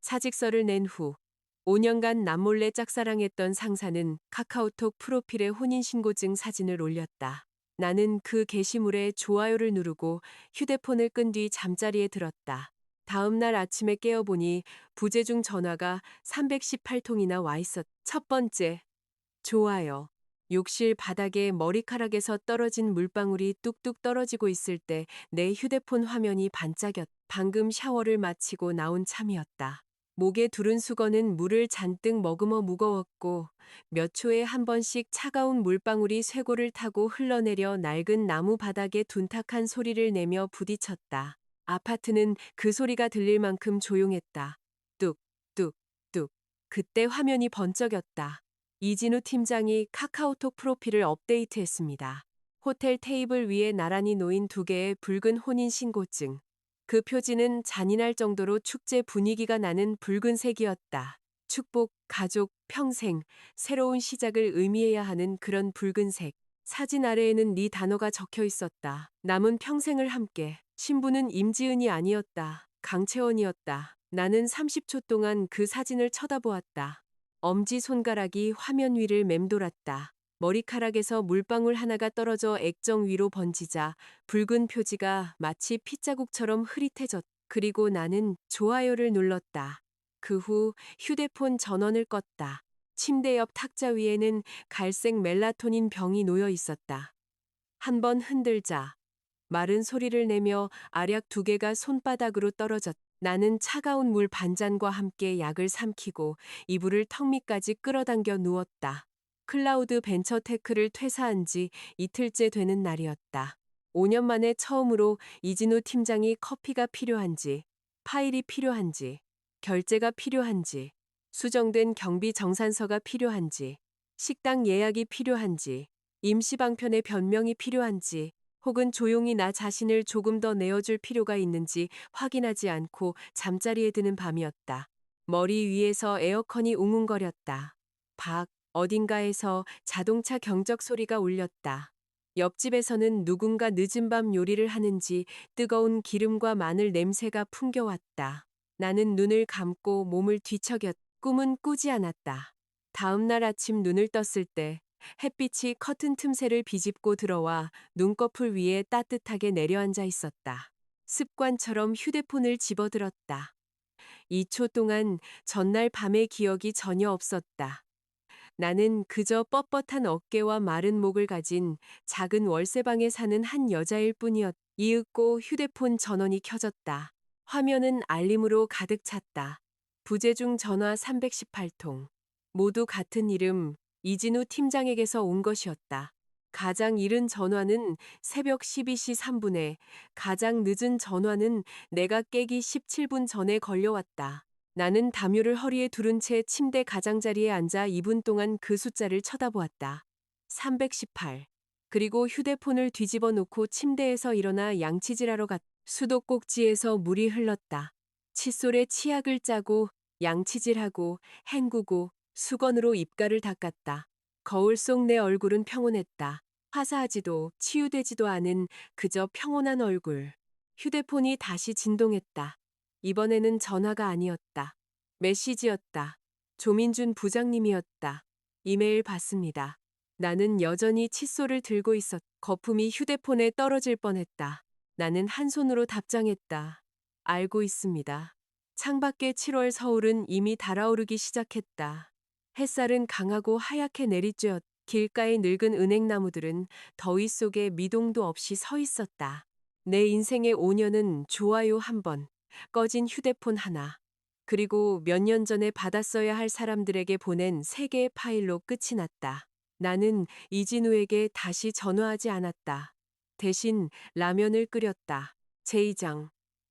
사직서를 낸 후 5년간 남몰래 짝사랑했던 상사는 카카오톡 프로필에 혼인신고증 사진을 올렸다. 나는 그 게시물에 좋아요를 누르고 휴대폰을 끈 뒤 잠자리에 들었다. 다음 날 아침에 깨어보니 부재중 전화가 318통이나 와 있었. 첫 번째, 좋아요. 욕실 바닥에 머리카락에서 떨어진 물방울이 뚝뚝 떨어지고 있을 때 내 휴대폰 화면이 반짝였. 방금 샤워를 마치고 나온 참이었다. 목에 두른 수건은 물을 잔뜩 머금어 무거웠고 몇 초에 한 번씩 차가운 물방울이 쇄골을 타고 흘러내려 낡은 나무 바닥에 둔탁한 소리를 내며 부딪혔다. 아파트는 그 소리가 들릴 만큼 조용했다. 뚝, 뚝, 뚝. 그때 화면이 번쩍였다. 이진우 팀장이 카카오톡 프로필을 업데이트했습니다. 호텔 테이블 위에 나란히 놓인 두 개의 붉은 혼인신고증. 그 표지는 잔인할 정도로 축제 분위기가 나는 붉은색이었다. 축복, 가족, 평생, 새로운 시작을 의미해야 하는 그런 붉은색. 사진 아래에는 네 단어가 적혀 있었다. 남은 평생을 함께. 신부는 임지은이 아니었다. 강채원이었다. 나는 30초 동안 그 사진을 쳐다보았다. 엄지손가락이 화면 위를 맴돌았다. 머리카락에서 물방울 하나가 떨어져 액정 위로 번지자 붉은 표지가 마치 핏자국처럼 흐릿해졌. 그리고 나는 좋아요를 눌렀다. 그 후 휴대폰 전원을 껐다. 침대 옆 탁자 위에는 갈색 멜라토닌 병이 놓여 있었다. 한 번 흔들자 마른 소리를 내며 알약 두 개가 손바닥으로 떨어졌. 나는 차가운 물 반잔과 함께 약을 삼키고 이불을 턱 밑까지 끌어당겨 누웠다. 클라우드 벤처테크를 퇴사한 지 이틀째 되는 날이었다. 5년 만에 처음으로 이진우 팀장이 커피가 필요한지, 파일이 필요한지, 결제가 필요한지, 수정된 경비 정산서가 필요한지, 식당 예약이 필요한지, 임시방편의 변명이 필요한지, 혹은 조용히 나 자신을 조금 더 내어줄 필요가 있는지 확인하지 않고 잠자리에 드는 밤이었다. 머리 위에서 에어컨이 웅웅거렸다. 밖 어딘가에서 자동차 경적 소리가 울렸다. 옆집에서는 누군가 늦은 밤 요리를 하는지 뜨거운 기름과 마늘 냄새가 풍겨왔다. 나는 눈을 감고 몸을 뒤척였. 꿈은 꾸지 않았다. 다음 날 아침 눈을 떴을 때 햇빛이 커튼 틈새를 비집고 들어와 눈꺼풀 위에 따뜻하게 내려앉아 있었다. 습관처럼 휴대폰을 집어들었다. 2초 동안 전날 밤의 기억이 전혀 없었다. 나는 그저 뻣뻣한 어깨와 마른 목을 가진 작은 월세방에 사는 한 여자일 뿐이었. 이윽고 휴대폰 전원이 켜졌다. 화면은 알림으로 가득 찼다. 부재중 전화 318통. 모두 같은 이름, 이진우 팀장에게서 온 것이었다. 가장 이른 전화는 새벽 12시 3분에, 가장 늦은 전화는 내가 깨기 17분 전에 걸려왔다. 나는 담요를 허리에 두른 채 침대 가장자리에 앉아 2분 동안 그 숫자를 쳐다보았다. 318. 그리고 휴대폰을 뒤집어 놓고 침대에서 일어나 양치질하러 갔다. 수도꼭지에서 물이 흘렀다. 칫솔에 치약을 짜고 양치질하고 헹구고 수건으로 입가를 닦았다. 거울 속 내 얼굴은 평온했다. 화사하지도 치유되지도 않은 그저 평온한 얼굴. 휴대폰이 다시 진동했다. 이번에는 전화가 아니었다. 메시지였다. 조민준 부장님이었다. 이메일 받습니다. 나는 여전히 칫솔을 들고 있었. 거품이 휴대폰에 떨어질 뻔했다. 나는 한 손으로 답장했다. 알고 있습니다. 창밖의 7월 서울은 이미 달아오르기 시작했다. 햇살은 강하고 하얗게 내리쬐었. 길가의 늙은 은행나무들은 더위 속에 미동도 없이 서 있었다. 내 인생의 5년은 좋아요 한 번, 꺼진 휴대폰 하나, 그리고 몇 년 전에 받았어야 할 사람들에게 보낸 3개의 파일로 끝이 났다. 나는 이진우에게 다시 전화하지 않았다. 대신 라면을 끓였다. 제2장.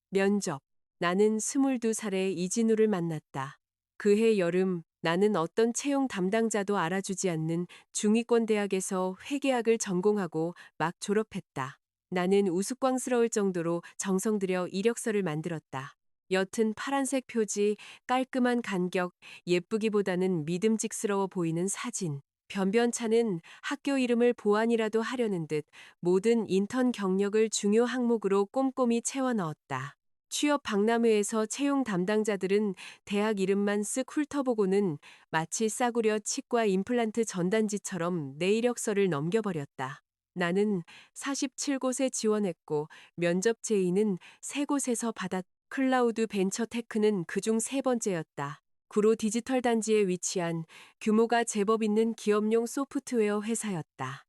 면접. 나는 22살의 이진우를 만났다. 그해 여름 나는 어떤 채용 담당자도 알아주지 않는 중위권 대학에서 회계학을 전공하고 막 졸업했다. 나는 우스꽝스러울 정도로 정성 들여 이력서를 만들었다. 옅은 파란색 표지, 깔끔한 간격, 예쁘기보다는 믿음직스러워 보이는 사진. 변변찮은 학교 이름을 보완이라도 하려는 듯 모든 인턴 경력을 중요 항목으로 꼼꼼히 채워 넣었다. 취업 박람회에서 채용 담당자들은 대학 이름만 쓱 훑어보고는 마치 싸구려 치과 임플란트 전단지처럼 내 이력서를 넘겨버렸다. 나는 47곳에 지원했고 면접 제의는 3곳에서 받았. 클라우드 벤처테크는 그중 3번째였다. 구로 디지털 단지에 위치한 규모가 제법 있는 기업용 소프트웨어 회사였다.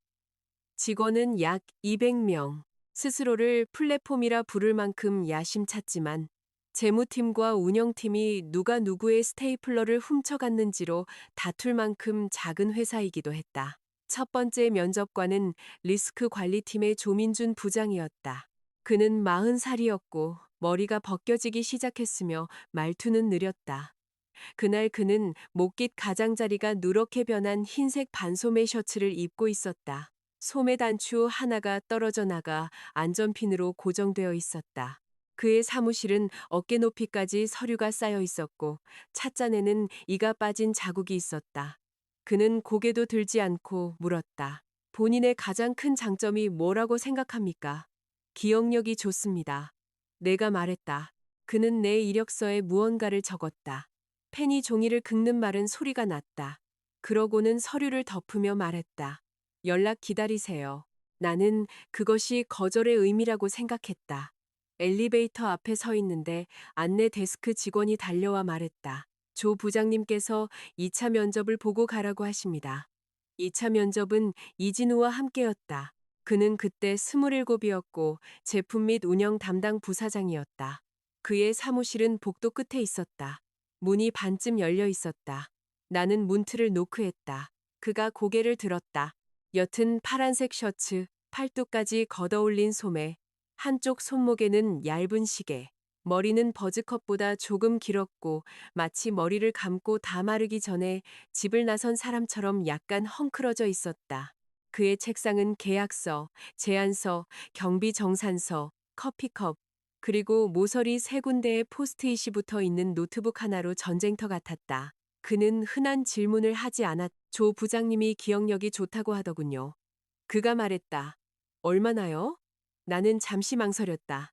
직원은 약 200명. 스스로를 플랫폼이라 부를 만큼 야심찼지만 재무팀과 운영팀이 누가 누구의 스테이플러를 훔쳐갔는지로 다툴 만큼 작은 회사이기도 했다. 첫 번째 면접관은 리스크 관리팀의 조민준 부장이었다. 그는 40살이었고 머리가 벗겨지기 시작했으며 말투는 느렸다. 그날 그는 목깃 가장자리가 누렇게 변한 흰색 반소매 셔츠를 입고 있었다. 소매 단추 하나가 떨어져 나가 안전핀으로 고정되어 있었다. 그의 사무실은 어깨 높이까지 서류가 쌓여 있었고 찻잔에는 이가 빠진 자국이 있었다. 그는 고개도 들지 않고 물었다. 본인의 가장 큰 장점이 뭐라고 생각합니까? 기억력이 좋습니다. 내가 말했다. 그는 내 이력서에 무언가를 적었다. 펜이 종이를 긁는 말은 소리가 났다. 그러고는 서류를 덮으며 말했다. 연락 기다리세요. 나는 그것이 거절의 의미라고 생각했다. 엘리베이터 앞에 서 있는데 안내 데스크 직원이 달려와 말했다. 조 부장님께서 2차 면접을 보고 가라고 하십니다. 2차 면접은 이진우와 함께였다. 그는 그때 27이었고 제품 및 운영 담당 부사장이었다. 그의 사무실은 복도 끝에 있었다. 문이 반쯤 열려 있었다. 나는 문틀을 노크했다. 그가 고개를 들었다. 옅은 파란색 셔츠, 팔뚝까지 걷어올린 소매, 한쪽 손목에는 얇은 시계, 머리는 버즈컷보다 조금 길었고 마치 머리를 감고 다 마르기 전에 집을 나선 사람처럼 약간 헝클어져 있었다. 그의 책상은 계약서, 제안서, 경비정산서, 커피컵, 그리고 모서리 3군데에 포스트잇이 붙어 있는 노트북 하나로 전쟁터 같았다. 그는 흔한 질문을 하지 않았. 조 부장님이 기억력이 좋다고 하더군요. 그가 말했다. 얼마나요? 나는 잠시 망설였다.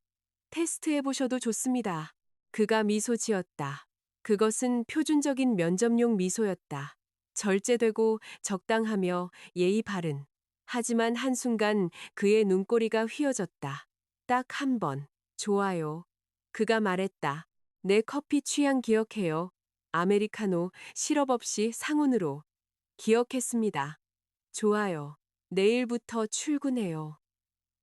테스트해보셔도 좋습니다. 그가 미소 지었다. 그것은 표준적인 면접용 미소였다. 절제되고 적당하며 예의 바른. 하지만 한순간 그의 눈꼬리가 휘어졌다. 딱 한 번. 좋아요. 그가 말했다. 내 커피 취향 기억해요. 아메리카노, 시럽 없이 상온으로. 기억했습니다. 좋아요. 내일부터 출근해요.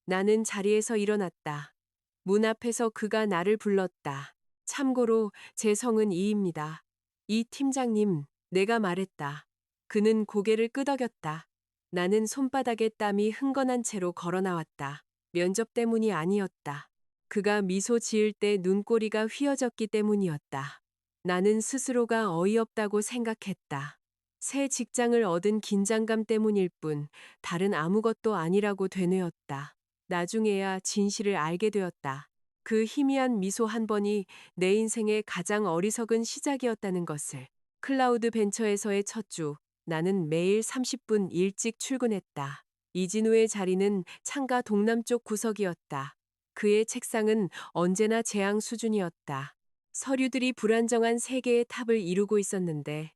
나는 자리에서 일어났다. 문 앞에서 그가 나를 불렀다. 참고로 제 성은 이입니다. 이 팀장님, 내가 말했다. 그는 고개를 끄덕였다. 나는 손바닥에 땀이 흥건한 채로 걸어 나왔다. 면접 때문이 아니었다. 그가 미소 지을 때 눈꼬리가 휘어졌기 때문이었다. 나는 스스로가 어이없다고 생각했다. 새 직장을 얻은 긴장감 때문일 뿐 다른 아무것도 아니라고 되뇌었다. 나중에야 진실을 알게 되었다. 그 희미한 미소 한 번이 내 인생의 가장 어리석은 시작이었다는 것을. 클라우드 벤처에서의 첫 주, 나는 매일 30분 일찍 출근했다. 이진우의 자리는 창가 동남쪽 구석이었다. 그의 책상은 언제나 재앙 수준이었다. 서류들이 불안정한 3개의 탑을 이루고 있었는데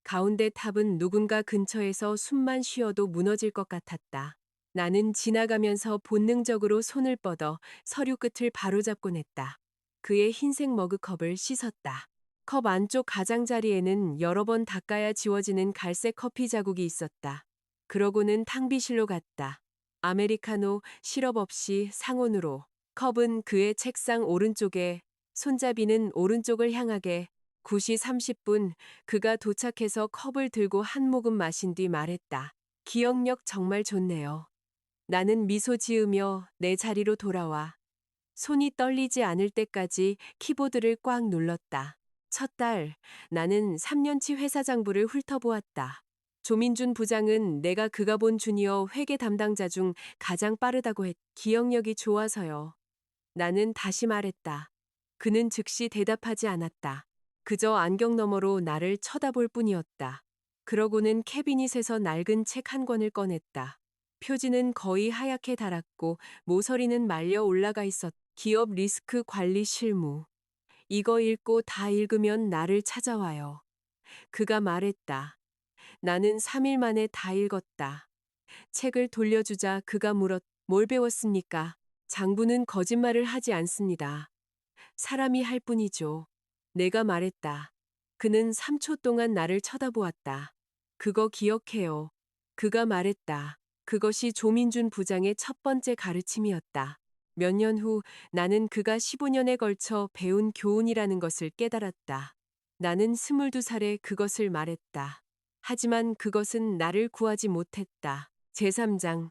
가운데 탑은 누군가 근처에서 숨만 쉬어도 무너질 것 같았다. 나는 지나가면서 본능적으로 손을 뻗어 서류 끝을 바로잡곤 했다. 그의 흰색 머그컵을 씻었다. 컵 안쪽 가장자리에는 여러 번 닦아야 지워지는 갈색 커피 자국이 있었다. 그러고는 탕비실로 갔다. 아메리카노, 시럽 없이 상온으로. 컵은 그의 책상 오른쪽에, 손잡이는 오른쪽을 향하게. 9시 30분 그가 도착해서 컵을 들고 한 모금 마신 뒤 말했다. 기억력 정말 좋네요. 나는 미소 지으며 내 자리로 돌아와 손이 떨리지 않을 때까지 키보드를 꽉 눌렀다. 첫 달, 나는 3년치 회사 장부를 훑어보았다. 조민준 부장은 내가 그가 본 주니어 회계 담당자 중 가장 빠르다고 했. 기억력이 좋아서요. 나는 다시 말했다. 그는 즉시 대답하지 않았다. 그저 안경 너머로 나를 쳐다볼 뿐이었다. 그러고는 캐비닛에서 낡은 책 한 권을 꺼냈다. 표지는 거의 하얗게 달았고 모서리는 말려 올라가 있었다. 기업 리스크 관리 실무. 이거 읽고 다 읽으면 나를 찾아와요. 그가 말했다. 나는 3일 만에 다 읽었다. 책을 돌려주자 그가 뭘 배웠습니까? 장부는 거짓말을 하지 않습니다. 사람이 할 뿐이죠. 내가 말했다. 그는 3초 동안 나를 쳐다보았다. 그거 기억해요. 그가 말했다. 그것이 조민준 부장의 첫 번째 가르침이었다. 몇 년 후 나는 그가 15년에 걸쳐 배운 교훈이라는 것을 깨달았다. 나는 22살에 그것을 말했다. 하지만 그것은 나를 구하지 못했다. 제3장.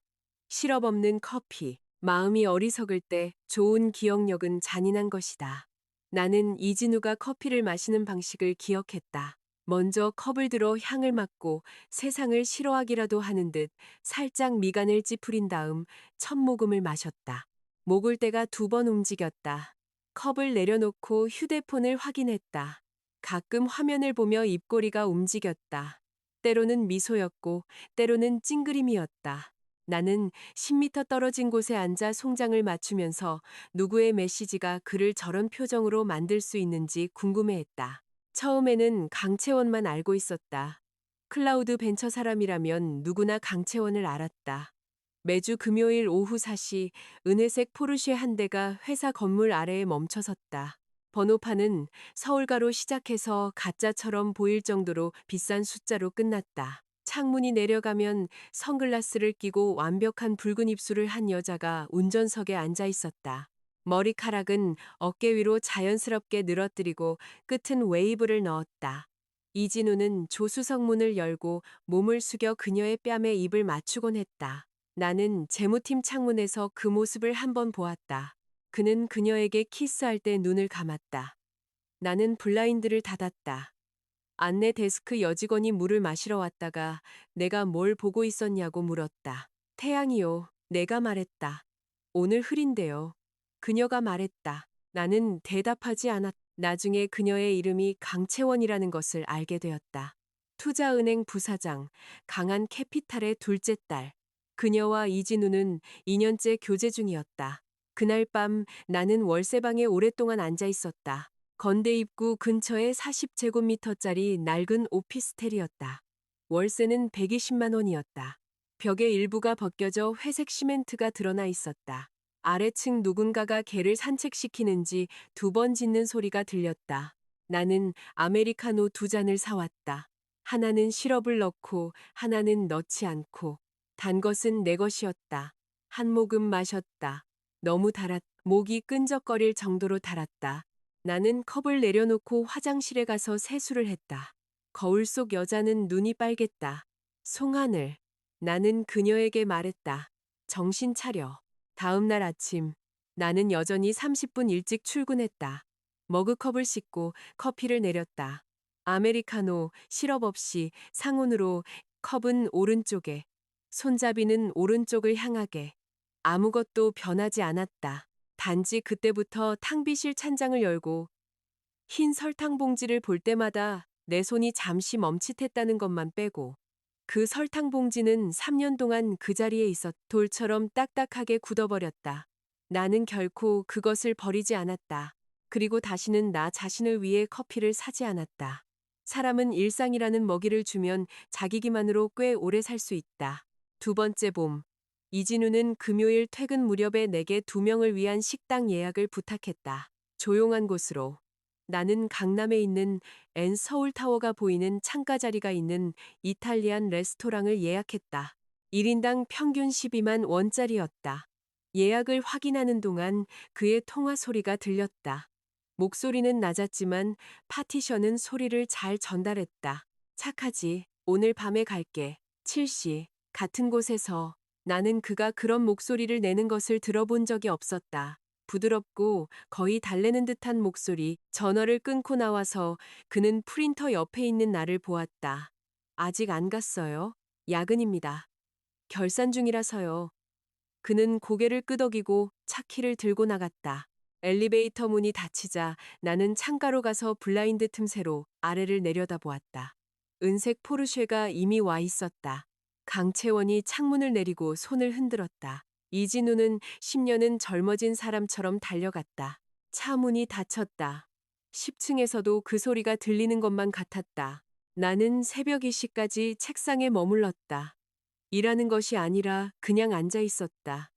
실업 없는 커피. 마음이 어리석을 때 좋은 기억력은 잔인한 것이다. 나는 이진우가 커피를 마시는 방식을 기억했다. 먼저 컵을 들어 향을 맡고 세상을 싫어하기라도 하는 듯 살짝 미간을 찌푸린 다음 첫 모금을 마셨다. 목을 때가 2번 움직였다. 컵을 내려놓고 휴대폰을 확인했다. 가끔 화면을 보며 입꼬리가 움직였다. 때로는 미소였고 때로는 찡그림이었다. 나는 10m 떨어진 곳에 앉아 송장을 맞추면서 누구의 메시지가 그를 저런 표정으로 만들 수 있는지 궁금해했다. 처음에는 강채원만 알고 있었다. 클라우드 벤처 사람이라면 누구나 강채원을 알았다. 매주 금요일 오후 4시 은회색 포르쉐 한 대가 회사 건물 아래에 멈춰섰다. 번호판은 서울가로 시작해서 가짜처럼 보일 정도로 비싼 숫자로 끝났다. 창문이 내려가면 선글라스를 끼고 완벽한 붉은 입술을 한 여자가 운전석에 앉아 있었다. 머리카락은 어깨 위로 자연스럽게 늘어뜨리고 끝은 웨이브를 넣었다. 이진우는 조수석 문을 열고 몸을 숙여 그녀의 뺨에 입을 맞추곤 했다. 나는 재무팀 창문에서 그 모습을 한 번 보았다. 그는 그녀에게 키스할 때 눈을 감았다. 나는 블라인드를 닫았다. 안내 데스크 여직원이 물을 마시러 왔다가 내가 뭘 보고 있었냐고 물었다. 태양이요. 내가 말했다. 오늘 흐린데요. 그녀가 말했다. 나는 대답하지 않았다. 나중에 그녀의 이름이 강채원이라는 것을 알게 되었다. 투자은행 부사장, 강한 캐피탈의 둘째 딸. 그녀와 이진우는 2년째 교제 중이었다. 그날 밤 나는 월세방에 오랫동안 앉아 있었다. 건대 입구 근처에 40제곱미터짜리 낡은 오피스텔이었다. 월세는 120만 원이었다. 벽의 일부가 벗겨져 회색 시멘트가 드러나 있었다. 아래층 누군가가 개를 산책시키는지 2번 짖는 소리가 들렸다. 나는 아메리카노 2잔을 사왔다. 하나는 시럽을 넣고 하나는 넣지 않고. 단 것은 내 것이었다. 한 모금 마셨다. 너무 목이 끈적거릴 정도로 달았다. 나는 컵을 내려놓고 화장실에 가서 세수를 했다. 거울 속 여자는 눈이 빨갰다. 송하늘. 나는 그녀에게 말했다. 정신 차려. 다음 날 아침, 나는 여전히 30분 일찍 출근했다. 머그컵을 씻고 커피를 내렸다. 아메리카노, 시럽 없이 상온으로. 컵은 오른쪽에, 손잡이는 오른쪽을 향하게. 아무것도 변하지 않았다. 단지 그때부터 탕비실 찬장을 열고 흰 설탕 봉지를 볼 때마다 내 손이 잠시 멈칫했다는 것만 빼고. 그 설탕 봉지는 3년 동안 그 자리에 있었 돌처럼 딱딱하게 굳어버렸다. 나는 결코 그것을 버리지 않았다. 그리고 다시는 나 자신을 위해 커피를 사지 않았다. 사람은 일상이라는 먹이를 주면 자기 기만으로 꽤 오래 살 수 있다. 2번째 봄. 이진우는 금요일 퇴근 무렵에 내게 2명을 위한 식당 예약을 부탁했다. 조용한 곳으로. 나는 강남에 있는 엔 서울타워가 보이는 창가 자리가 있는 이탈리안 레스토랑을 예약했다. 1인당 평균 12만 원짜리였다. 예약을 확인하는 동안 그의 통화 소리가 들렸다. 목소리는 낮았지만 파티션은 소리를 잘 전달했다. 착하지. 오늘 밤에 갈게. 7시. 같은 곳에서. 나는 그가 그런 목소리를 내는 것을 들어본 적이 없었다. 부드럽고 거의 달래는 듯한 목소리. 전화를 끊고 나와서 그는 프린터 옆에 있는 나를 보았다. 아직 안 갔어요? 야근입니다. 결산 중이라서요. 그는 고개를 끄덕이고 차키를 들고 나갔다. 엘리베이터 문이 닫히자 나는 창가로 가서 블라인드 틈새로 아래를 내려다보았다. 은색 포르쉐가 이미 와 있었다. 강채원이 창문을 내리고 손을 흔들었다. 이진우는 10년은 젊어진 사람처럼 달려갔다. 차 문이 닫혔다. 10층에서도 그 소리가 들리는 것만 같았다. 나는 새벽 2시까지 책상에 머물렀다. 일하는 것이 아니라 그냥 앉아 있었다.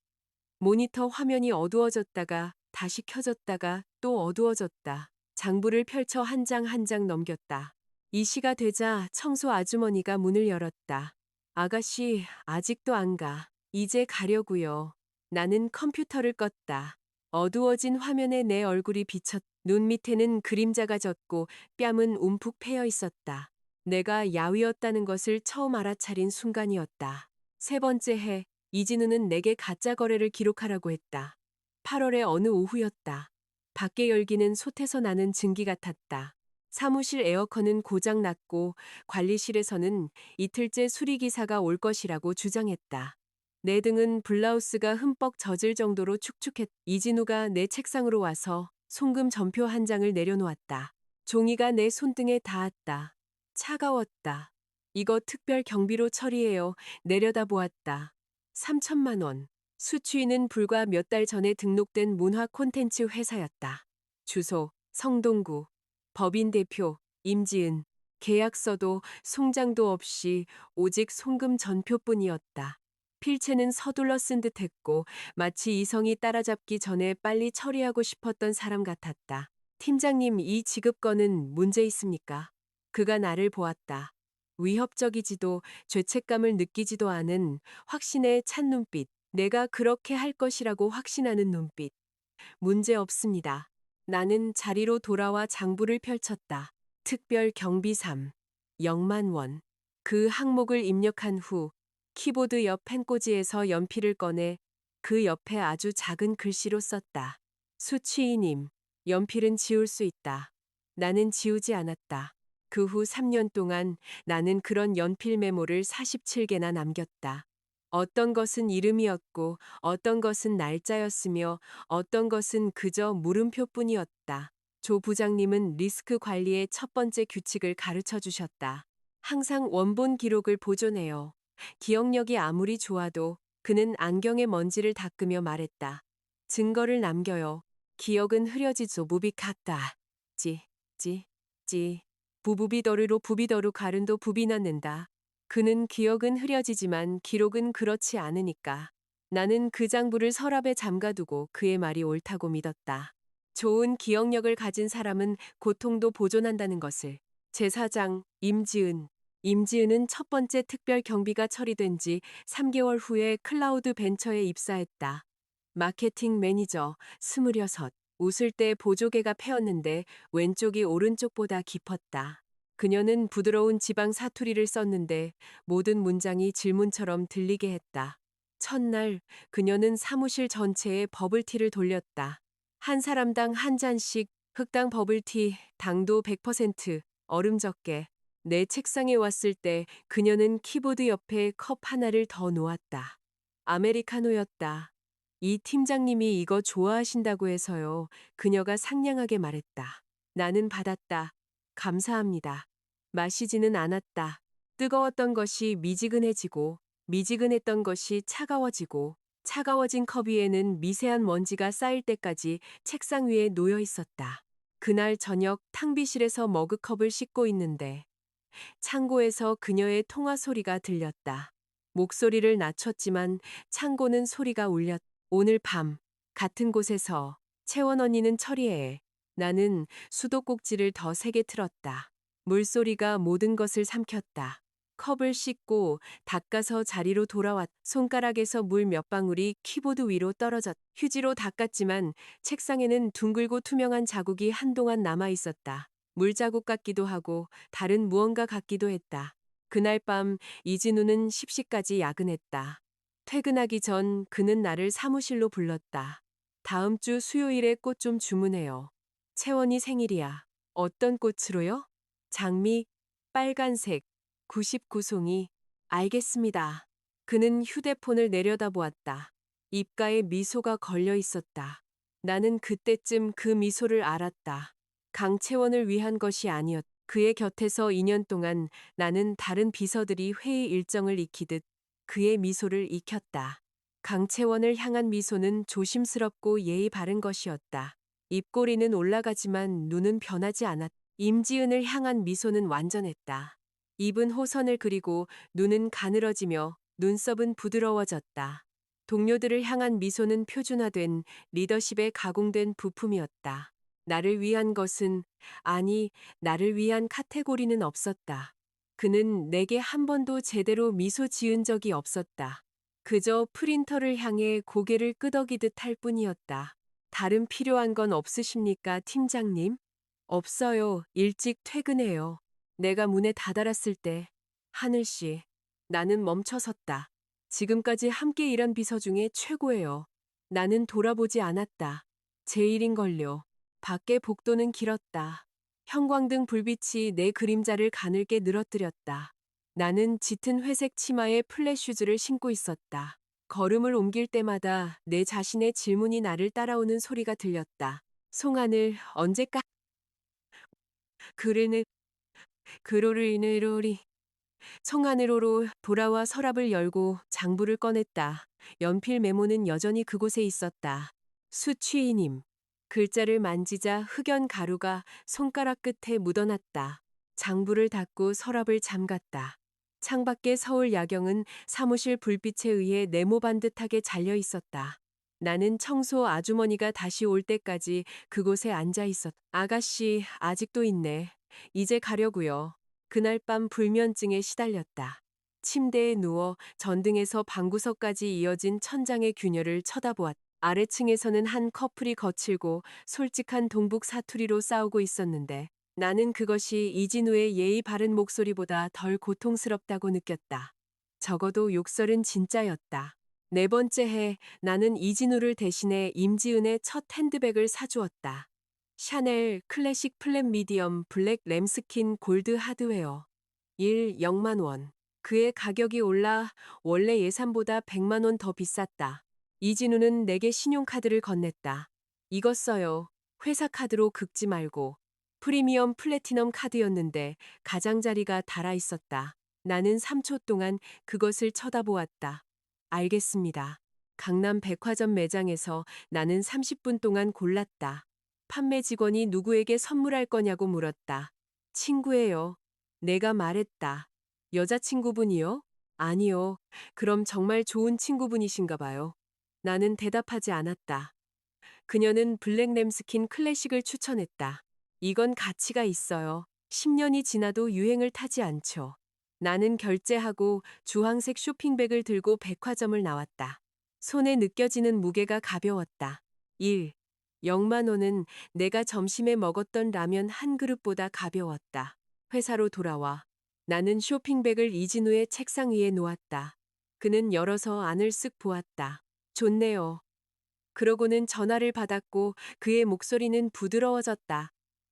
모니터 화면이 어두워졌다가 다시 켜졌다가 또 어두워졌다. 장부를 펼쳐 한 장 한 장 넘겼다. 2시가 되자 청소 아주머니가 문을 열었다. 아가씨, 아직도 안 가. 이제 가려고요. 나는 컴퓨터를 껐다. 어두워진 화면에 내 얼굴이 비쳤. 눈 밑에는 그림자가 졌고 뺨은 움푹 패여 있었다. 내가 야위었다는 것을 처음 알아차린 순간이었다. 세 번째 해, 이진우는 내게 가짜 거래를 기록하라고 했다. 8월의 어느 오후였다. 밖에 열기는 솥에서 나는 증기 같았다. 사무실 에어컨은 고장 났고 관리실에서는 이틀째 수리기사가 올 것이라고 주장했다. 내 등은 블라우스가 흠뻑 젖을 정도로 축축했. 이진우가 내 책상으로 와서 송금 전표 한 장을 내려놓았다. 종이가 내 손등에 닿았다. 차가웠다. 이거 특별 경비로 처리해요. 내려다 보았다. 3천만 원. 수취인은 불과 몇 달 전에 등록된 문화 콘텐츠 회사였다. 주소, 성동구. 법인 대표, 임지은. 계약서도 송장도 없이 오직 송금 전표뿐이었다. 필체는 서둘러 쓴 듯했고 마치 이성이 따라잡기 전에 빨리 처리하고 싶었던 사람 같았다. 팀장님, 이 지급건은 문제 있습니까? 그가 나를 보았다. 위협적이지도 죄책감을 느끼지도 않은 확신에 찬 눈빛. 내가 그렇게 할 것이라고 확신하는 눈빛. 문제 없습니다. 나는 자리로 돌아와 장부를 펼쳤다. 특별 경비 3. 0만 원. 그 항목을 입력한 후 키보드 옆 펜꽂이에서 연필을 꺼내 그 옆에 아주 작은 글씨로 썼다. 수취인임. 연필은 지울 수 있다. 나는 지우지 않았다. 그 후 3년 동안 나는 그런 연필 메모를 47개나 남겼다. 어떤 것은 이름이었고 어떤 것은 날짜였으며 어떤 것은 그저 물음표뿐이었다. 조 부장님은 리스크 관리의 첫 번째 규칙을 가르쳐 주셨다. 항상 원본 기록을 보존해요. 기억력이 아무리 좋아도 그는 안경의 먼지를 닦으며 말했다. 증거를 남겨요. 기억은 흐려지죠. 무비카다. 찌. 부부비더르로 부비더루 가른도 부비 넣는다. 그는 기억은 흐려지지만 기록은 그렇지 않으니까. 나는 그 장부를 서랍에 잠가두고 그의 말이 옳다고 믿었다. 좋은 기억력을 가진 사람은 고통도 보존한다는 것을. 제4장 임지은. 임지은은 첫 번째 특별 경비가 처리된 지 3개월 후에 클라우드 벤처에 입사했다. 마케팅 매니저 26. 웃을 때 보조개가 패었는데 왼쪽이 오른쪽보다 깊었다. 그녀는 부드러운 지방 사투리를 썼는데 모든 문장이 질문처럼 들리게 했다. 첫날 그녀는 사무실 전체에 버블티를 돌렸다. 한 사람당 한 잔씩 흑당 버블티, 당도 100%, 얼음 적게. 내 책상에 왔을 때 그녀는 키보드 옆에 컵 하나를 더 놓았다. 아메리카노였다. 이 팀장님이 이거 좋아하신다고 해서요. 그녀가 상냥하게 말했다. 나는 받았다. 감사합니다. 마시지는 않았다. 뜨거웠던 것이 미지근해지고 미지근했던 것이 차가워지고 차가워진 컵 위에는 미세한 먼지가 쌓일 때까지 책상 위에 놓여 있었다. 그날 저녁 탕비실에서 머그컵을 씻고 있는데 창고에서 그녀의 통화 소리가 들렸다. 목소리를 낮췄지만 창고는 소리가 울렸다. 오늘 밤 같은 곳에서 채원 언니는 처리해. 나는 수도꼭지를 더 세게 틀었다. 물소리가 모든 것을 삼켰다. 컵을 씻고 닦아서 자리로 돌아왔. 손가락에서 물 몇 방울이 키보드 위로 떨어졌. 휴지로 닦았지만 책상에는 둥글고 투명한 자국이 한동안 남아 있었다. 물자국 같기도 하고 다른 무언가 같기도 했다. 그날 밤 이진우는 10시까지 야근했다. 퇴근하기 전 그는 나를 사무실로 불렀다. 다음 주 수요일에 꽃 좀 주문해요. 채원이 생일이야. 어떤 꽃으로요? 장미, 빨간색, 99송이. 알겠습니다. 그는 휴대폰을 내려다보았다. 입가에 미소가 걸려 있었다. 나는 그때쯤 그 미소를 알았다. 강채원을 위한 것이 아니었다. 그의 곁에서 2년 동안 나는 다른 비서들이 회의 일정을 익히듯 그의 미소를 익혔다. 강채원을 향한 미소는 조심스럽고 예의 바른 것이었다. 입꼬리는 올라가지만 눈은 변하지 않았다. 임지은을 향한 미소는 완전했다. 입은 호선을 그리고 눈은 가늘어지며 눈썹은 부드러워졌다. 동료들을 향한 미소는 표준화된 리더십에 가공된 부품이었다. 나를 위한 것은, 아니, 나를 위한 카테고리는 없었다. 그는 내게 한 번도 제대로 미소 지은 적이 없었다. 그저 프린터를 향해 고개를 끄덕이듯 할 뿐이었다. 다른 필요한 건 없으십니까, 팀장님? 없어요. 일찍 퇴근해요. 내가 문에 다다랐을 때, 하늘씨, 나는 멈춰섰다. 지금까지 함께 일한 비서 중에 최고예요. 나는 돌아보지 않았다. 제 일인걸요. 밖에 복도는 길었다. 형광등 불빛이 내 그림자를 가늘게 늘어뜨렸다. 나는 짙은 회색 치마에 플랫슈즈를 신고 있었다. 걸음을 옮길 때마다 내 자신의 질문이 나를 따라오는 소리가 들렸다. 송하늘, 언제까지 그르는 그로르이느로리 송하늘호로 돌아와 서랍을 열고 장부를 꺼냈다. 연필 메모는 여전히 그곳에 있었다. 수취이님. 글자를 만지자 흑연 가루가 손가락 끝에 묻어났다. 장부를 닫고 서랍을 잠갔다. 창밖의 서울 야경은 사무실 불빛에 의해 네모반듯하게 잘려 있었다. 나는 청소 아주머니가 다시 올 때까지 그곳에 앉아 있었다. 아가씨, 아직도 있네. 이제 가려고요. 그날 밤 불면증에 시달렸다. 침대에 누워 전등에서 방구석까지 이어진 천장의 균열을 쳐다보았다. 아래층에서는 한 커플이 거칠고 솔직한 동북 사투리로 싸우고 있었는데 나는 그것이 이진우의 예의 바른 목소리보다 덜 고통스럽다고 느꼈다. 적어도 욕설은 진짜였다. 네 번째 해 나는 이진우를 대신해 임지은의 첫 핸드백을 사주었다. 샤넬 클래식 플랫 미디엄 블랙 램스킨 골드 하드웨어. 0만 원. 그의 가격이 올라 원래 예산보다 100만 원 더 비쌌다. 이진우는 내게 신용카드를 건넸다. 이거 써요. 회사 카드로 긁지 말고. 프리미엄 플래티넘 카드였는데 가장자리가 달아 있었다. 나는 3초 동안 그것을 쳐다보았다. 알겠습니다. 강남 백화점 매장에서 나는 30분 동안 골랐다. 판매 직원이 누구에게 선물할 거냐고 물었다. 친구예요. 내가 말했다. 여자친구분이요? 아니요. 그럼 정말 좋은 친구분이신가 봐요. 나는 대답하지 않았다. 그녀는 블랙 램스킨 클래식을 추천했다. 이건 가치가 있어요. 10년이 지나도 유행을 타지 않죠. 나는 결제하고 주황색 쇼핑백을 들고 백화점을 나왔다. 손에 느껴지는 무게가 가벼웠다. 0만 원은 내가 점심에 먹었던 라면 한 그릇보다 가벼웠다. 회사로 돌아와 나는 쇼핑백을 이진우의 책상 위에 놓았다. 그는 열어서 안을 쓱 보았다. 좋네요. 그러고는 전화를 받았고 그의 목소리는 부드러워졌다.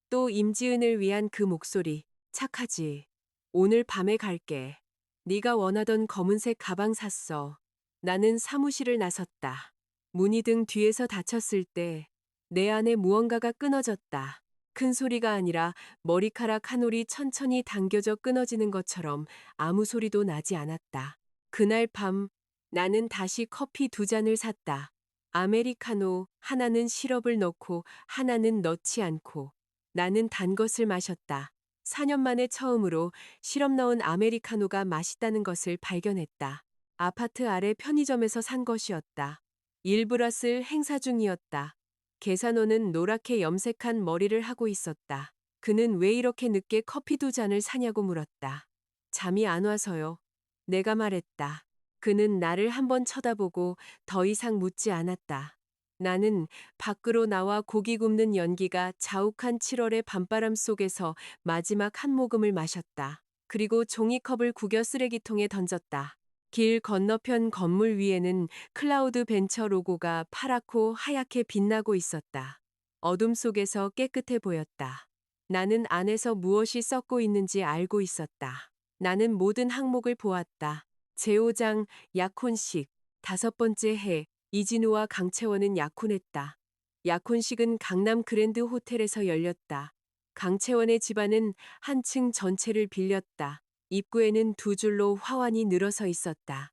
또 임지은을 위한 그 목소리. 착하지. 오늘 밤에 갈게. 네가 원하던 검은색 가방 샀어. 나는 사무실을 나섰다. 문이 등 뒤에서 닫혔을 때 내 안에 무언가가 끊어졌다. 큰 소리가 아니라 머리카락 한 올이 천천히 당겨져 끊어지는 것처럼 아무 소리도 나지 않았다. 그날 밤 나는 다시 커피 2잔을 샀다. 아메리카노, 하나는 시럽을 넣고 하나는 넣지 않고. 나는 단 것을 마셨다. 4년 만에 처음으로 시럽 넣은 아메리카노가 맛있다는 것을 발견했다. 아파트 아래 편의점에서 산 것이었다. 일브라슬 행사 중이었다. 계산원은 노랗게 염색한 머리를 하고 있었다. 그는 왜 이렇게 늦게 커피 2잔을 사냐고 물었다. 잠이 안 와서요. 내가 말했다. 그는 나를 한번 쳐다보고 더 이상 묻지 않았다. 나는 밖으로 나와 고기 굽는 연기가 자욱한 7월의 밤바람 속에서 마지막 한 모금을 마셨다. 그리고 종이컵을 구겨 쓰레기통에 던졌다. 길 건너편 건물 위에는 클라우드 벤처 로고가 파랗고 하얗게 빛나고 있었다. 어둠 속에서 깨끗해 보였다. 나는 안에서 무엇이 썩고 있는지 알고 있었다. 나는 모든 항목을 보았다. 제5장 약혼식. 5번째 해 이진우와 강채원은 약혼했다. 약혼식은 강남 그랜드 호텔에서 열렸다. 강채원의 집안은 한 층 전체를 빌렸다. 입구에는 2줄로 화환이 늘어서 있었다.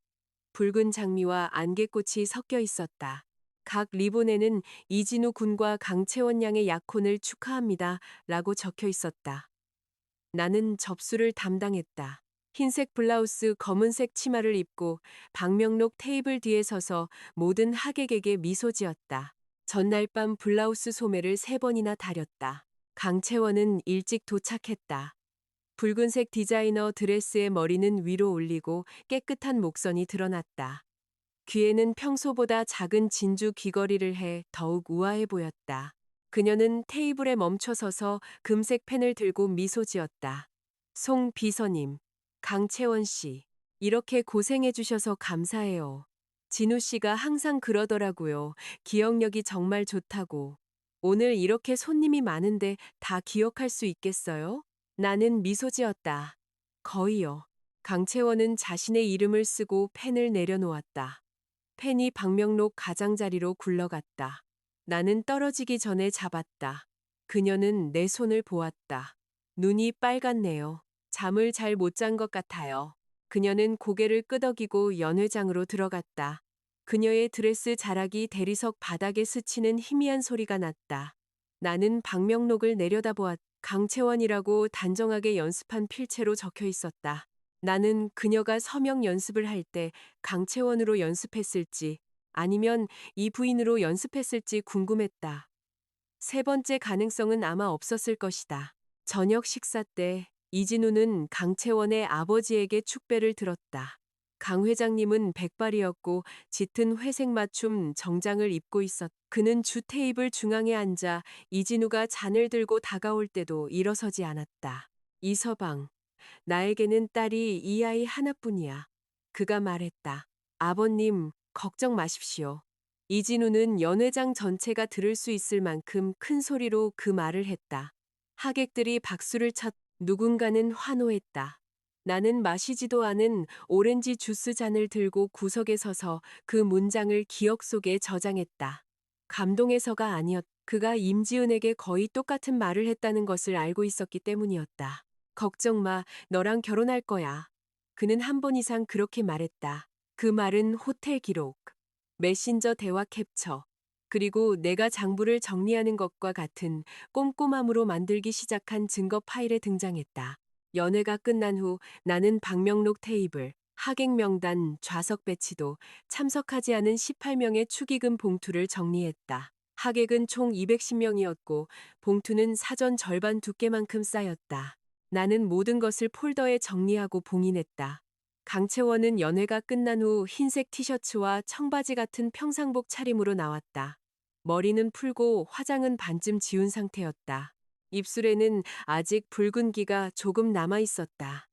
붉은 장미와 안개꽃이 섞여 있었다. 각 리본에는 이진우 군과 강채원 양의 약혼을 축하합니다. 라고 적혀 있었다. 나는 접수를 담당했다. 흰색 블라우스, 검은색 치마를 입고 방명록 테이블 뒤에 서서 모든 하객에게 미소 지었다. 전날 밤 블라우스 소매를 3번이나 다렸다. 강채원은 일찍 도착했다. 붉은색 디자이너 드레스의 머리는 위로 올리고 깨끗한 목선이 드러났다. 귀에는 평소보다 작은 진주 귀걸이를 해 더욱 우아해 보였다. 그녀는 테이블에 멈춰 서서 금색 펜을 들고 미소 지었다. 송 비서님, 강채원 씨, 이렇게 고생해 주셔서 감사해요. 진우 씨가 항상 그러더라고요. 기억력이 정말 좋다고. 오늘 이렇게 손님이 많은데 다 기억할 수 있겠어요? 나는 미소 지었다. 거의요. 강채원은 자신의 이름을 쓰고 펜을 내려놓았다. 펜이 방명록 가장자리로 굴러갔다. 나는 떨어지기 전에 잡았다. 그녀는 내 손을 보았다. 눈이 빨갛네요. 잠을 잘 못 잔 것 같아요. 그녀는 고개를 끄덕이고 연회장으로 들어갔다. 그녀의 드레스 자락이 대리석 바닥에 스치는 희미한 소리가 났다. 나는 방명록을 내려다보았다. 강채원이라고 단정하게 연습한 필체로 적혀 있었다. 나는 그녀가 서명 연습을 할 때 강채원으로 연습했을지 아니면 이 부인으로 연습했을지 궁금했다. 3번째 가능성은 아마 없었을 것이다. 저녁 식사 때 이진우는 강채원의 아버지에게 축배를 들었다. 강 회장님은 백발이었고 짙은 회색 맞춤 정장을 입고 있었다. 그는 주 테이블 중앙에 앉아 이진우가 잔을 들고 다가올 때도 일어서지 않았다. 이서방, 나에게는 딸이 이 아이 하나뿐이야. 그가 말했다. 아버님, 걱정 마십시오. 이진우는 연회장 전체가 들을 수 있을 만큼 큰 소리로 그 말을 했다. 하객들이 박수를 쳤. 누군가는 환호했다. 나는 마시지도 않은 오렌지 주스 잔을 들고 구석에 서서 그 문장을 기억 속에 저장했다. 감동해서가 아니었다. 그가 임지은에게 거의 똑같은 말을 했다는 것을 알고 있었기 때문이었다. 걱정 마, 너랑 결혼할 거야. 그는 한 번 이상 그렇게 말했다. 그 말은 호텔 기록, 메신저 대화 캡처, 그리고 내가 장부를 정리하는 것과 같은 꼼꼼함으로 만들기 시작한 증거 파일에 등장했다. 연회가 끝난 후 나는 방명록 테이블, 하객 명단, 좌석 배치도 참석하지 않은 18명의 축의금 봉투를 정리했다. 하객은 총 210명이었고 봉투는 사전 절반 두께만큼 쌓였다. 나는 모든 것을 폴더에 정리하고 봉인했다. 강채원은 연회가 끝난 후 흰색 티셔츠와 청바지 같은 평상복 차림으로 나왔다. 머리는 풀고 화장은 반쯤 지운 상태였다. 입술에는 아직 붉은기가 조금 남아 있었다.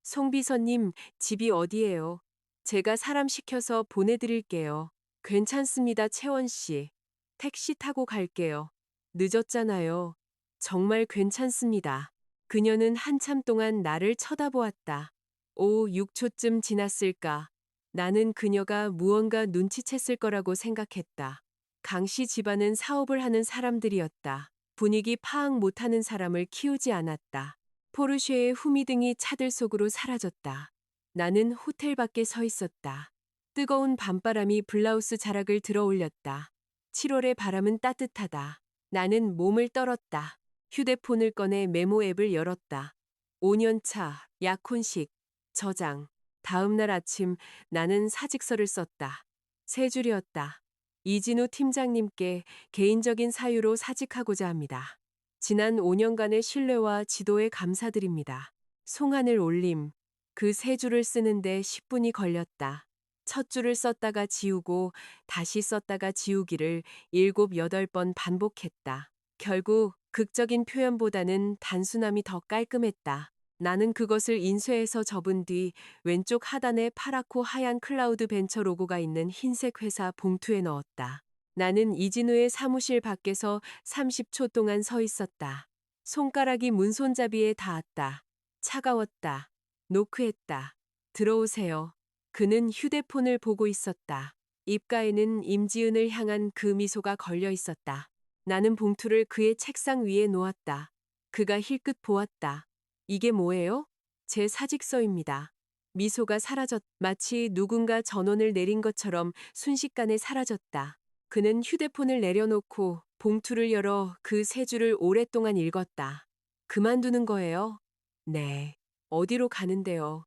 송 비서님, 집이 어디예요? 제가 사람 시켜서 보내드릴게요. 괜찮습니다, 채원 씨. 택시 타고 갈게요. 늦었잖아요. 정말 괜찮습니다. 그녀는 한참 동안 나를 쳐다보았다. 오후 6초쯤 지났을까. 나는 그녀가 무언가 눈치챘을 거라고 생각했다. 강씨 집안은 사업을 하는 사람들이었다. 분위기 파악 못하는 사람을 키우지 않았다. 포르쉐의 후미등이 차들 속으로 사라졌다. 나는 호텔 밖에 서 있었다. 뜨거운 밤바람이 블라우스 자락을 들어 올렸다. 7월의 바람은 따뜻하다. 나는 몸을 떨었다. 휴대폰을 꺼내 메모 앱을 열었다. 5년차, 약혼식, 저장. 다음 날 아침 나는 사직서를 썼다. 3줄이었다. 이진우 팀장님께 개인적인 사유로 사직하고자 합니다. 지난 5년간의 신뢰와 지도에 감사드립니다. 송환을 올림. 그 3줄을 쓰는데 10분이 걸렸다. 첫 줄을 썼다가 지우고 다시 썼다가 지우기를 7, 8번 반복했다. 결국 극적인 표현보다는 단순함이 더 깔끔했다. 나는 그것을 인쇄해서 접은 뒤 왼쪽 하단에 파랗고 하얀 클라우드 벤처 로고가 있는 흰색 회사 봉투에 넣었다. 나는 이진우의 사무실 밖에서 30초 동안 서 있었다. 손가락이 문손잡이에 닿았다. 차가웠다. 노크했다. 들어오세요. 그는 휴대폰을 보고 있었다. 입가에는 임지은을 향한 그 미소가 걸려 있었다. 나는 봉투를 그의 책상 위에 놓았다. 그가 힐끗 보았다. 이게 뭐예요? 제 사직서입니다. 미소가 마치 누군가 전원을 내린 것처럼 순식간에 사라졌다. 그는 휴대폰을 내려놓고 봉투를 열어 그 세 줄을 오랫동안 읽었다. 그만두는 거예요? 네. 어디로 가는데요?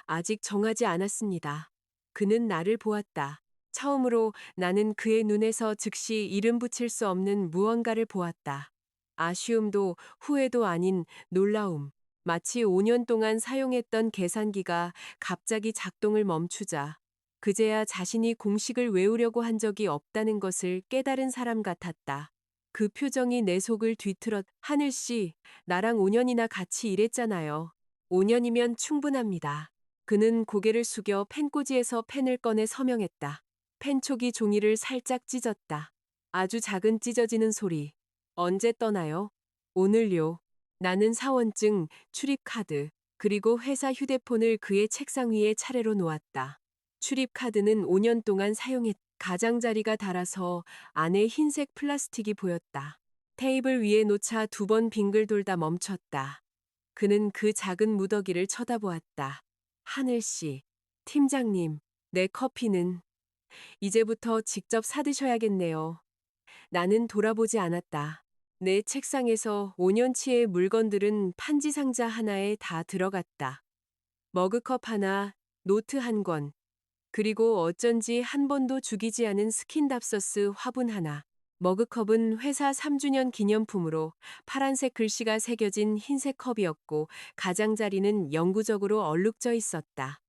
아직 정하지 않았습니다. 그는 나를 보았다. 처음으로 나는 그의 눈에서 즉시 이름 붙일 수 없는 무언가를 보았다. 아쉬움도 후회도 아닌 놀라움. 마치 5년 동안 사용했던 계산기가 갑자기 작동을 멈추자 그제야 자신이 공식을 외우려고 한 적이 없다는 것을 깨달은 사람 같았다. 그 표정이 내 속을 하늘 씨, 나랑 5년이나 같이 일했잖아요. 5년이면 충분합니다. 그는 고개를 숙여 펜꽂이에서 펜을 꺼내 서명했다. 펜촉이 종이를 살짝 찢었다. 아주 작은 찢어지는 소리. 언제 떠나요? 오늘요. 나는 사원증, 출입카드, 그리고 회사 휴대폰을 그의 책상 위에 차례로 놓았다. 출입카드는 5년 동안 가장자리가 닳아서 안에 흰색 플라스틱이 보였다. 테이블 위에 놓자 2번 빙글 돌다 멈췄다. 그는 그 작은 무더기를 쳐다보았다. 하늘씨, 팀장님, 내 커피는 이제부터 직접 사드셔야겠네요. 나는 돌아보지 않았다. 내 책상에서 5년치의 물건들은 판지 상자 하나에 다 들어갔다. 머그컵 하나, 노트 한 권, 그리고 어쩐지 한 번도 죽이지 않은 스킨답서스 화분 하나. 머그컵은 회사 3주년 기념품으로 파란색 글씨가 새겨진 흰색 컵이었고 가장자리는 영구적으로 얼룩져 있었다.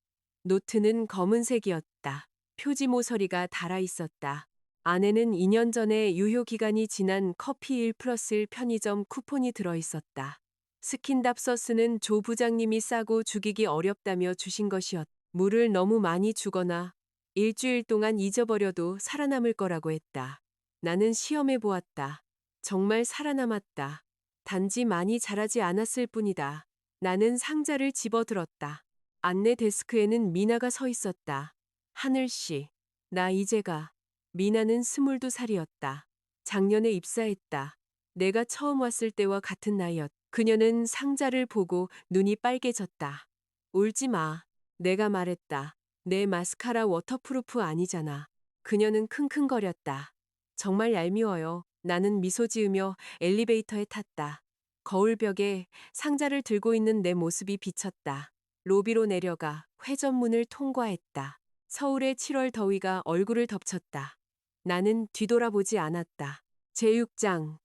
노트는 검은색이었다. 표지 모서리가 달아 있었다. 안에는 2년 전에 유효기간이 지난 커피 1 플러스 1 편의점 쿠폰이 들어 있었다. 스킨답서스는 조 부장님이 싸고 죽이기 어렵다며 주신 것이었다. 물을 너무 많이 주거나 일주일 동안 잊어버려도 살아남을 거라고 했다. 나는 시험해 보았다. 정말 살아남았다. 단지 많이 자라지 않았을 뿐이다. 나는 상자를 집어들었다. 안내 데스크에는 미나가 서 있었다. 하늘씨, 나 이제가. 미나는 22살이었다. 작년에 입사했다. 내가 처음 왔을 때와 같은 나이였다. 그녀는 상자를 보고 눈이 빨개졌다. 울지 마. 내가 말했다. 내 마스카라 워터프루프 아니잖아. 그녀는 킁킁거렸다. 정말 얄미워요. 나는 미소 지으며 엘리베이터에 탔다. 거울벽에 상자를 들고 있는 내 모습이 비쳤다. 로비로 내려가 회전문을 통과했다. 서울의 7월 더위가 얼굴을 덮쳤다. 나는 뒤돌아보지 않았다. 제6장.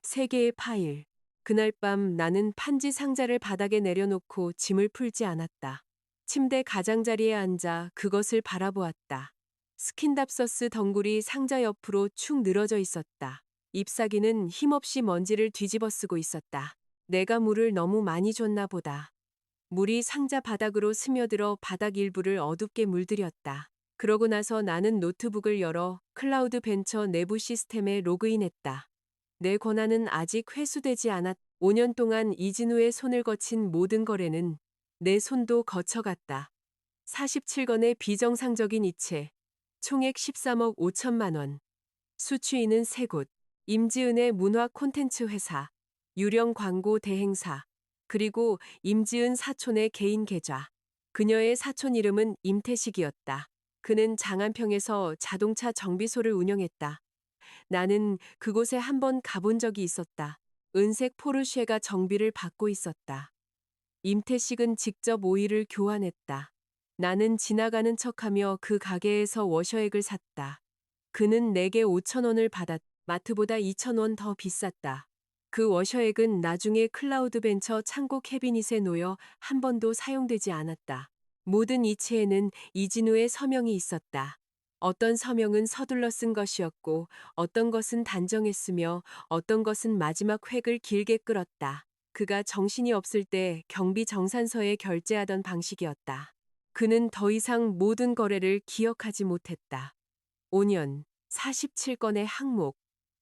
3개의 파일. 그날 밤 나는 판지 상자를 바닥에 내려놓고 짐을 풀지 않았다. 침대 가장자리에 앉아 그것을 바라보았다. 스킨답서스 덩굴이 상자 옆으로 축 늘어져 있었다. 잎사귀는 힘없이 먼지를 뒤집어 쓰고 있었다. 내가 물을 너무 많이 줬나 보다. 물이 상자 바닥으로 스며들어 바닥 일부를 어둡게 물들였다. 그러고 나서 나는 노트북을 열어 클라우드 벤처 내부 시스템에 로그인했다. 내 권한은 아직 회수되지 않았. 5년 동안 이진우의 손을 거친 모든 거래는 내 손도 거쳐갔다. 47건의 비정상적인 이체, 총액 13억 5천만 원. 수취인은 3곳, 임지은의 문화 콘텐츠 회사, 유령 광고 대행사, 그리고 임지은 사촌의 개인 계좌. 그녀의 사촌 이름은 임태식이었다. 그는 장안평에서 자동차 정비소를 운영했다. 나는 그곳에 한번 가본 적이 있었다. 은색 포르쉐가 정비를 받고 있었다. 임태식은 직접 오일을 교환했다. 나는 지나가는 척하며 그 가게에서 워셔액을 샀다. 그는 내게 5천 원을 받았. 마트보다 2천 원 더 비쌌다. 그 워셔액은 나중에 클라우드 벤처 창고 캐비닛에 놓여 한 번도 사용되지 않았다. 모든 이체에는 이진우의 서명이 있었다. 어떤 서명은 서둘러 쓴 것이었고 어떤 것은 단정했으며 어떤 것은 마지막 획을 길게 끌었다. 그가 정신이 없을 때 경비 정산서에 결제하던 방식이었다. 그는 더 이상 모든 거래를 기억하지 못했다. 5년, 47건의 항목.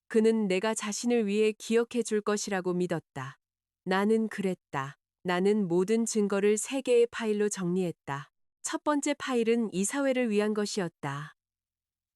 그는 내가 자신을 위해 기억해 줄 것이라고 믿었다. 나는 그랬다. 나는 모든 증거를 3개의 파일로 정리했다. 첫 번째 파일은 이사회를 위한 것이었다.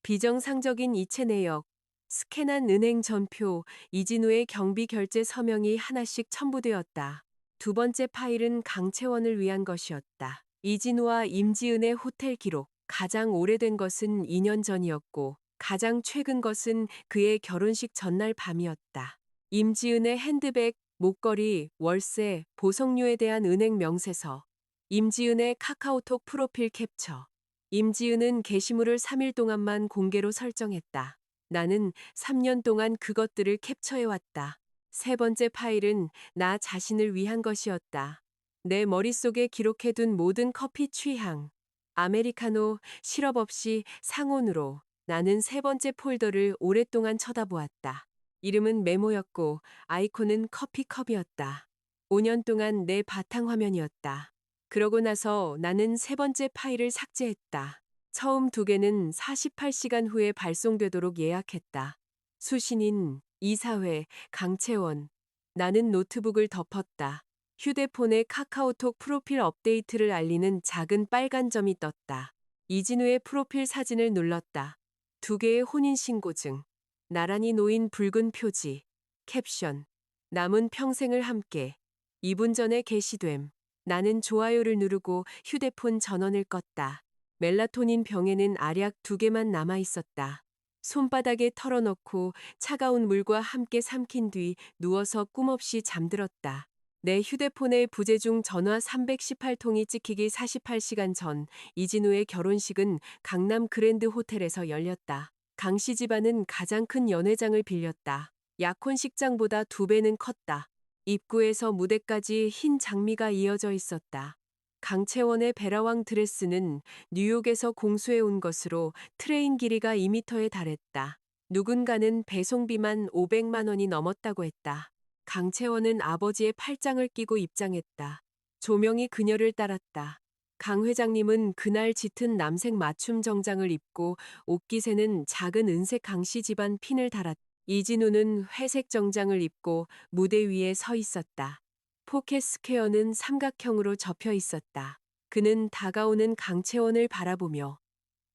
비정상적인 이체 내역, 스캔한 은행 전표, 이진우의 경비 결제 서명이 하나씩 첨부되었다. 두 번째 파일은 강채원을 위한 것이었다. 이진우와 임지은의 호텔 기록. 가장 오래된 것은 2년 전이었고, 가장 최근 것은 그의 결혼식 전날 밤이었다. 임지은의 핸드백, 목걸이, 월세, 보석류에 대한 은행 명세서. 임지은의 카카오톡 프로필 캡처. 임지은은 게시물을 3일 동안만 공개로 설정했다. 나는 3년 동안 그것들을 캡처해왔다. 세 번째 파일은 나 자신을 위한 것이었다. 내 머릿속에 기록해둔 모든 커피 취향. 아메리카노, 시럽 없이 상온으로. 나는 세 번째 폴더를 오랫동안 쳐다보았다. 이름은 메모였고 아이콘은 커피컵이었다. 5년 동안 내 바탕화면이었다. 그러고 나서 나는 세 번째 파일을 삭제했다. 처음 두 개는 48시간 후에 발송되도록 예약했다. 수신인, 이사회, 강채원. 나는 노트북을 덮었다. 휴대폰에 카카오톡 프로필 업데이트를 알리는 작은 빨간 점이 떴다. 이진우의 프로필 사진을 눌렀다. 두 개의 혼인신고증. 나란히 놓인 붉은 표지. 캡션. 남은 평생을 함께. 2분 전에 게시됨. 나는 좋아요를 누르고 휴대폰 전원을 껐다. 멜라토닌 병에는 알약 2개만 남아 있었다. 손바닥에 털어넣고 차가운 물과 함께 삼킨 뒤 누워서 꿈없이 잠들었다. 내 휴대폰에 부재중 전화 318통이 찍히기 48시간 전 이진우의 결혼식은 강남 그랜드 호텔에서 열렸다. 강씨 집안은 가장 큰 연회장을 빌렸다. 약혼식장보다 2배는 컸다. 입구에서 무대까지 흰 장미가 이어져 있었다. 강채원의 베라왕 드레스는 뉴욕에서 공수해 온 것으로 트레인 길이가 2미터에 달했다. 누군가는 배송비만 500만 원이 넘었다고 했다. 강채원은 아버지의 팔짱을 끼고 입장했다. 조명이 그녀를 따랐다. 강 회장님은 그날 짙은 남색 맞춤 정장을 입고 옷깃에는 작은 은색 강씨 집안 핀을 달았다. 이진우는 회색 정장을 입고 무대 위에 서 있었다. 포켓 스퀘어는 삼각형으로 접혀 있었다. 그는 다가오는 강채원을 바라보며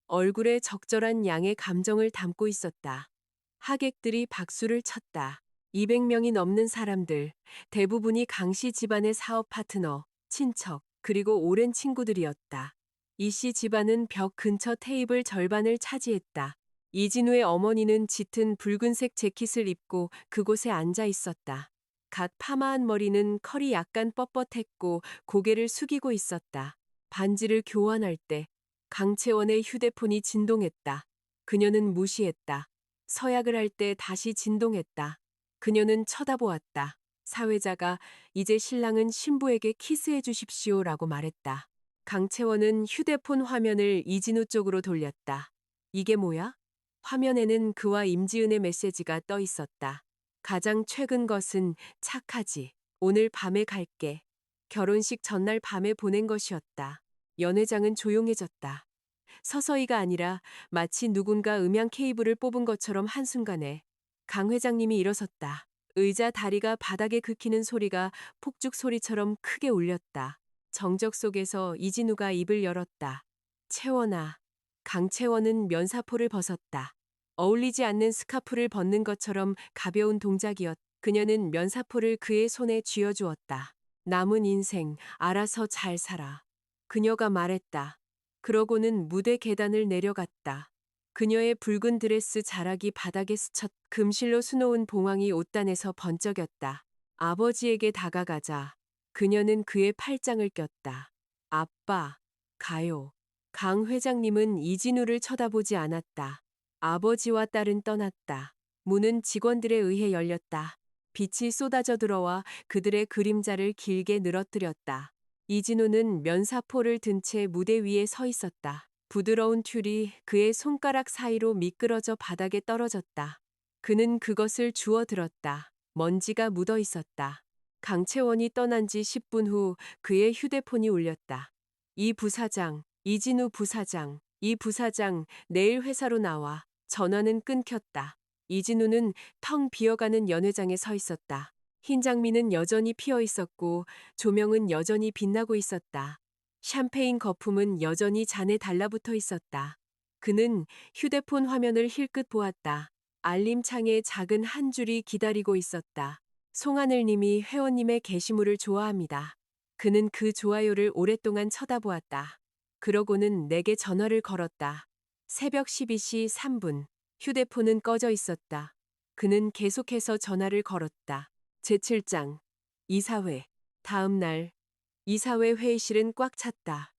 얼굴에 적절한 양의 감정을 담고 있었다. 하객들이 박수를 쳤다. 200명이 넘는 사람들, 대부분이 강씨 집안의 사업 파트너, 친척, 그리고 오랜 친구들이었다. 이씨 집안은 벽 근처 테이블 절반을 차지했다. 이진우의 어머니는 짙은 붉은색 재킷을 입고 그곳에 앉아 있었다. 갓 파마한 머리는 컬이 약간 뻣뻣했고 고개를 숙이고 있었다. 반지를 교환할 때 강채원의 휴대폰이 진동했다. 그녀는 무시했다. 서약을 할 때 다시 진동했다. 그녀는 쳐다보았다. 사회자가 이제 신랑은 신부에게 키스해 주십시오라고 말했다. 강채원은 휴대폰 화면을 이진우 쪽으로 돌렸다. 이게 뭐야? 화면에는 그와 임지은의 메시지가 떠 있었다. 가장 최근 것은 착하지. 오늘 밤에 갈게. 결혼식 전날 밤에 보낸 것이었다. 연회장은 조용해졌다. 서서히가 아니라 마치 누군가 음향 케이블을 뽑은 것처럼 한순간에 강 회장님이 일어섰다. 의자 다리가 바닥에 긁히는 소리가 폭죽 소리처럼 크게 울렸다. 정적 속에서 이진우가 입을 열었다. 채원아. 강채원은 면사포를 벗었다. 어울리지 않는 스카프를 벗는 것처럼 가벼운 동작이었다. 그녀는 면사포를 그의 손에 쥐어주었다. 남은 인생 알아서 잘 살아. 그녀가 말했다. 그러고는 무대 계단을 내려갔다. 그녀의 붉은 드레스 자락이 바닥에 스쳤 금실로 수놓은 봉황이 옷단에서 번쩍였다. 아버지에게 다가가자 그녀는 그의 팔짱을 꼈다. 아빠, 가요. 강 회장님은 이진우를 쳐다보지 않았다. 아버지와 딸은 떠났다. 문은 직원들에 의해 열렸다. 빛이 쏟아져 들어와 그들의 그림자를 길게 늘어뜨렸다. 이진우는 면사포를 든 채 무대 위에 서 있었다. 부드러운 튤이 그의 손가락 사이로 미끄러져 바닥에 떨어졌다. 그는 그것을 주워 들었다. 먼지가 묻어 있었다. 강채원이 떠난 지 10분 후 그의 휴대폰이 울렸다. 이 부사장, 이진우 부사장, 이 부사장, 내일 회사로 나와. 전화는 끊겼다. 이진우는 텅 비어가는 연회장에 서 있었다. 흰 장미는 여전히 피어 있었고 조명은 여전히 빛나고 있었다. 샴페인 거품은 여전히 잔에 달라붙어 있었다. 그는 휴대폰 화면을 힐끗 보았다. 알림창에 작은 한 줄이 기다리고 있었다. 송하늘님이 회원님의 게시물을 좋아합니다. 그는 그 좋아요를 오랫동안 쳐다보았다. 그러고는 내게 전화를 걸었다. 새벽 12시 3분. 휴대폰은 꺼져 있었다. 그는 계속해서 전화를 걸었다. 제7장. 이사회. 다음 날. 이사회 회의실은 꽉 찼다.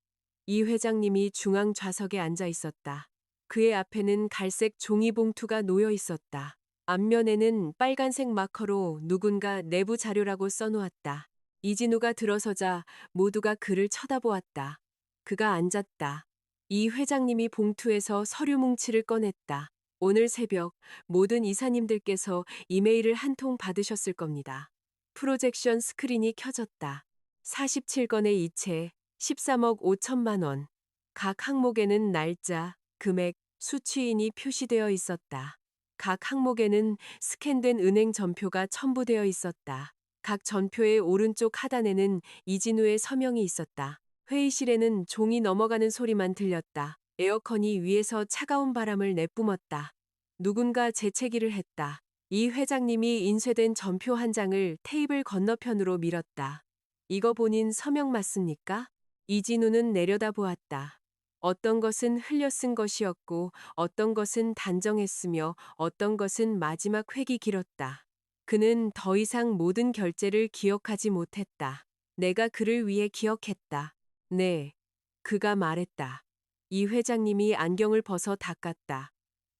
이 회장님이 중앙 좌석에 앉아 있었다. 그의 앞에는 갈색 종이 봉투가 놓여 있었다. 앞면에는 빨간색 마커로 누군가 내부 자료라고 써놓았다. 이진우가 들어서자 모두가 그를 쳐다보았다. 그가 앉았다. 이 회장님이 봉투에서 서류 뭉치를 꺼냈다. 오늘 새벽 모든 이사님들께서 이메일을 한 통 받으셨을 겁니다. 프로젝션 스크린이 켜졌다. 47건의 이체, 13억 5천만 원. 각 항목에는 날짜, 금액, 수취인이 표시되어 있었다. 각 항목에는 스캔된 은행 전표가 첨부되어 있었다. 각 전표의 오른쪽 하단에는 이진우의 서명이 있었다. 회의실에는 종이 넘어가는 소리만 들렸다. 에어컨이 위에서 차가운 바람을 내뿜었다. 누군가 재채기를 했다. 이 회장님이 인쇄된 전표 한 장을 테이블 건너편으로 밀었다. 이거 본인 서명 맞습니까? 이진우는 내려다보았다. 어떤 것은 흘려 쓴 것이었고 어떤 것은 단정했으며 어떤 것은 마지막 획이 길었다. 그는 더 이상 모든 결제를 기억하지 못했다. 내가 그를 위해 기억했다. 네. 그가 말했다. 이 회장님이 안경을 벗어 닦았다.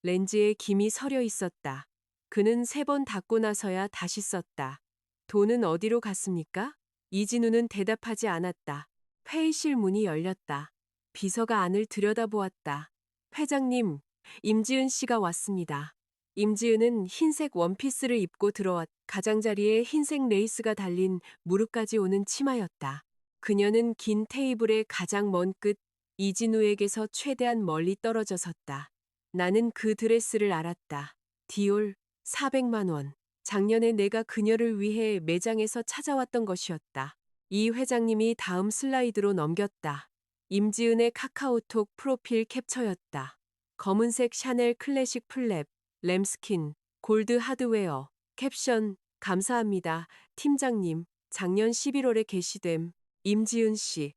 렌즈에 김이 서려 있었다. 그는 3번 닦고 나서야 다시 썼다. 돈은 어디로 갔습니까? 이진우는 대답하지 않았다. 회의실 문이 열렸다. 비서가 안을 들여다보았다. 회장님, 임지은 씨가 왔습니다. 임지은은 흰색 원피스를 입고 들어왔. 가장자리에 흰색 레이스가 달린 무릎까지 오는 치마였다. 그녀는 긴 테이블의 가장 먼 끝, 이진우에게서 최대한 멀리 떨어져 섰다. 나는 그 드레스를 알았다. 디올, 400만 원. 작년에 내가 그녀를 위해 매장에서 찾아왔던 것이었다. 이 회장님이 다음 슬라이드로 넘겼다. 임지은의 카카오톡 프로필 캡처였다. 검은색 샤넬 클래식 플랩, 램스킨, 골드 하드웨어, 캡션, 감사합니다. 팀장님, 작년 11월에 게시됨. 임지은 씨.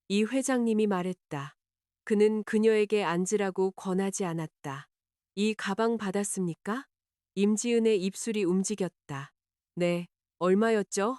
이 회장님이 말했다. 그는 그녀에게 앉으라고 권하지 않았다. 이 가방 받았습니까? 임지은의 입술이 움직였다. 네, 얼마였죠?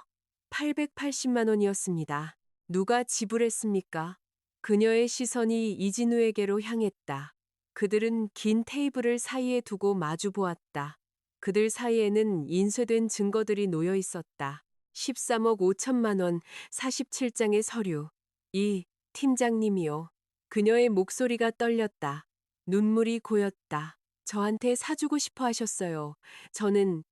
880만 원이었습니다. 누가 지불했습니까? 그녀의 시선이 이진우에게로 향했다. 그들은 긴 테이블을 사이에 두고 마주 보았다. 그들 사이에는 인쇄된 증거들이 놓여 있었다. 13억 5천만 원, 47장의 서류. 이 팀장님이요. 그녀의 목소리가 떨렸다. 눈물이 고였다. 저한테 사주고 싶어 하셨어요. 저는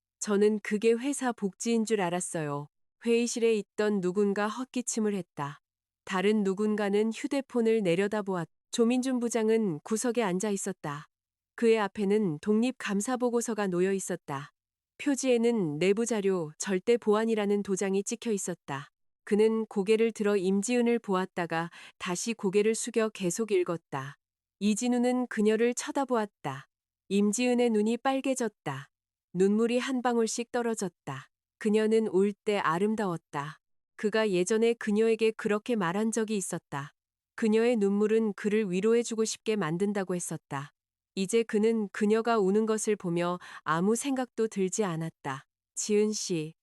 그게 회사 복지인 줄 알았어요. 회의실에 있던 누군가 헛기침을 했다. 다른 누군가는 휴대폰을 내려다보았다. 조민준 부장은 구석에 앉아 있었다. 그의 앞에는 독립감사보고서가 놓여 있었다. 표지에는 내부 자료 절대 보안이라는 도장이 찍혀 있었다. 그는 고개를 들어 임지은을 보았다가 다시 고개를 숙여 계속 읽었다. 이진우는 그녀를 쳐다보았다. 임지은의 눈이 빨개졌다. 눈물이 한 방울씩 떨어졌다. 그녀는 울 때 아름다웠다. 그가 예전에 그녀에게 그렇게 말한 적이 있었다. 그녀의 눈물은 그를 위로해주고 싶게 만든다고 했었다. 이제 그는 그녀가 우는 것을 보며 아무 생각도 들지 않았다. 지은 씨.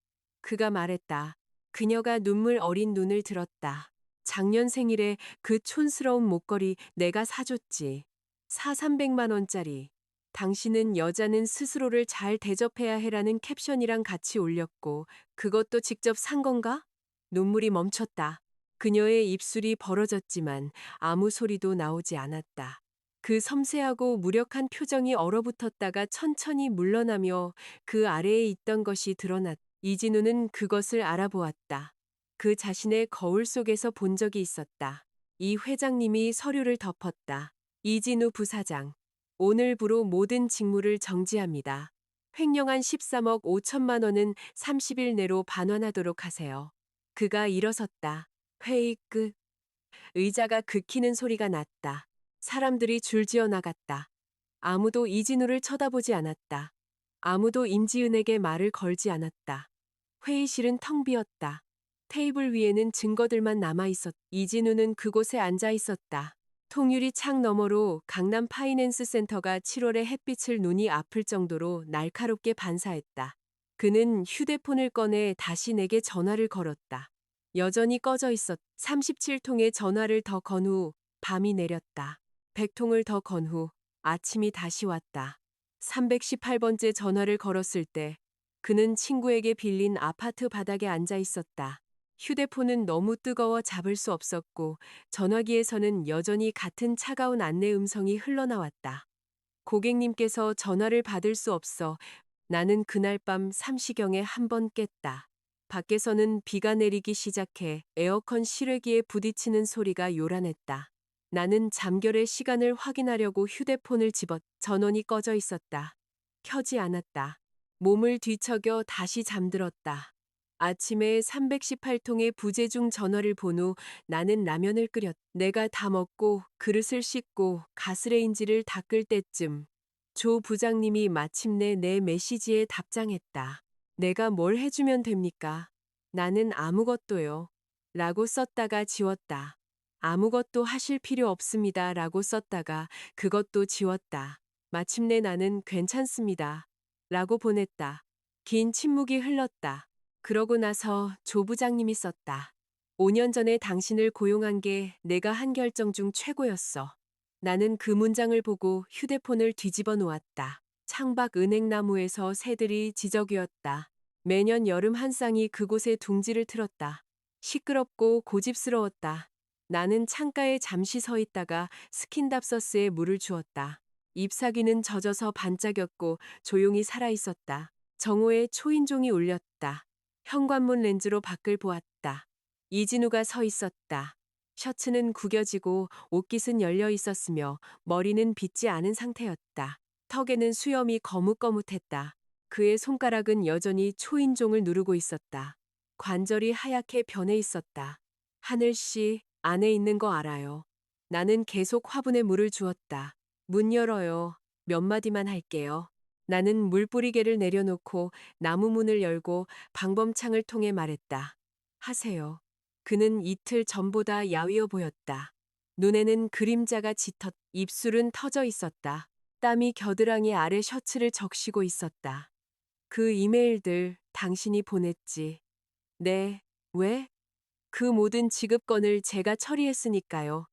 그가 말했다. 그녀가 눈물 어린 눈을 들었다. 작년 생일에 그 촌스러운 목걸이 내가 사줬지. 300만 원짜리. 당신은 여자는 스스로를 잘 대접해야 해라는 캡션이랑 같이 올렸고 그것도 직접 산 건가? 눈물이 멈췄다. 그녀의 입술이 벌어졌지만 아무 소리도 나오지 않았다. 그 섬세하고 무력한 표정이 얼어붙었다가 천천히 물러나며 그 아래에 있던 것이 드러났다. 이진우는 그것을 알아보았다. 그 자신의 거울 속에서 본 적이 있었다. 이 회장님이 서류를 덮었다. 이진우 부사장. 오늘부로 모든 직무를 정지합니다. 횡령한 13억 5천만 원은 30일 내로 반환하도록 하세요. 그가 일어섰다. 회의 끝. 의자가 긁히는 소리가 났다. 사람들이 줄지어 나갔다. 아무도 이진우를 쳐다보지 않았다. 아무도 임지은에게 말을 걸지 않았다. 회의실은 텅 비었다. 테이블 위에는 증거들만 남아있었. 이진우는 그곳에 앉아 있었다. 통유리 창 너머로 강남 파이낸스 센터가 7월의 햇빛을 눈이 아플 정도로 날카롭게 반사했다. 그는 휴대폰을 꺼내 다시 내게 전화를 걸었다. 여전히 꺼져 있었. 37통의 전화를 더 건 후 밤이 내렸다. 100통을 더 건 후 아침이 다시 왔다. 318번째 전화를 걸었을 때 그는 친구에게 빌린 아파트 바닥에 앉아 있었다. 휴대폰은 너무 뜨거워 잡을 수 없었고 전화기에서는 여전히 같은 차가운 안내 음성이 흘러나왔다. 고객님께서 전화를 받을 수 없어 나는 그날 밤 3시경에 한 번 깼다. 밖에서는 비가 내리기 시작해 에어컨 실외기에 부딪히는 소리가 요란했다. 나는 잠결의 시간을 확인하려고 휴대폰을 집었. 전원이 꺼져 있었다. 켜지 않았다. 몸을 뒤척여 다시 잠들었다. 아침에 318통의 부재중 전화를 본 후 나는 라면을 끓였. 내가 다 먹고 그릇을 씻고 가스레인지를 닦을 때쯤 조 부장님이 마침내 내 메시지에 답장했다. 내가 뭘 해주면 됩니까? 나는 아무것도요. 라고 썼다가 지웠다. 아무것도 하실 필요 없습니다. 라고 썼다가 그것도 지웠다. 마침내 나는 괜찮습니다. 라고 보냈다. 긴 침묵이 흘렀다. 그러고 나서 조 부장님이 썼다. 5년 전에 당신을 고용한 게 내가 한 결정 중 최고였어. 나는 그 문장을 보고 휴대폰을 뒤집어 놓았다. 창밖 은행나무에서 새들이 지저귀었다. 매년 여름 한 쌍이 그곳에 둥지를 틀었다. 시끄럽고 고집스러웠다. 나는 창가에 잠시 서 있다가 스킨답서스에 물을 주었다. 잎사귀는 젖어서 반짝였고 조용히 살아있었다. 정오에 초인종이 울렸다. 현관문 렌즈로 밖을 보았다. 이진우가 서 있었다. 셔츠는 구겨지고 옷깃은 열려 있었으며 머리는 빗지 않은 상태였다. 턱에는 수염이 거뭇거뭇했다. 그의 손가락은 여전히 초인종을 누르고 있었다. 관절이 하얗게 변해 있었다. 하늘씨, 안에 있는 거 알아요. 나는 계속 화분에 물을 주었다. 문 열어요. 몇 마디만 할게요. 나는 물뿌리개를 내려놓고 나무 문을 열고 방범창을 통해 말했다. 하세요. 그는 이틀 전보다 야위어 보였다. 눈에는 그림자가 짙었, 입술은 터져 있었다. 땀이 겨드랑이 아래 셔츠를 적시고 있었다. 그 이메일들 당신이 보냈지. 네, 왜? 그 모든 지급건을 제가 처리했으니까요.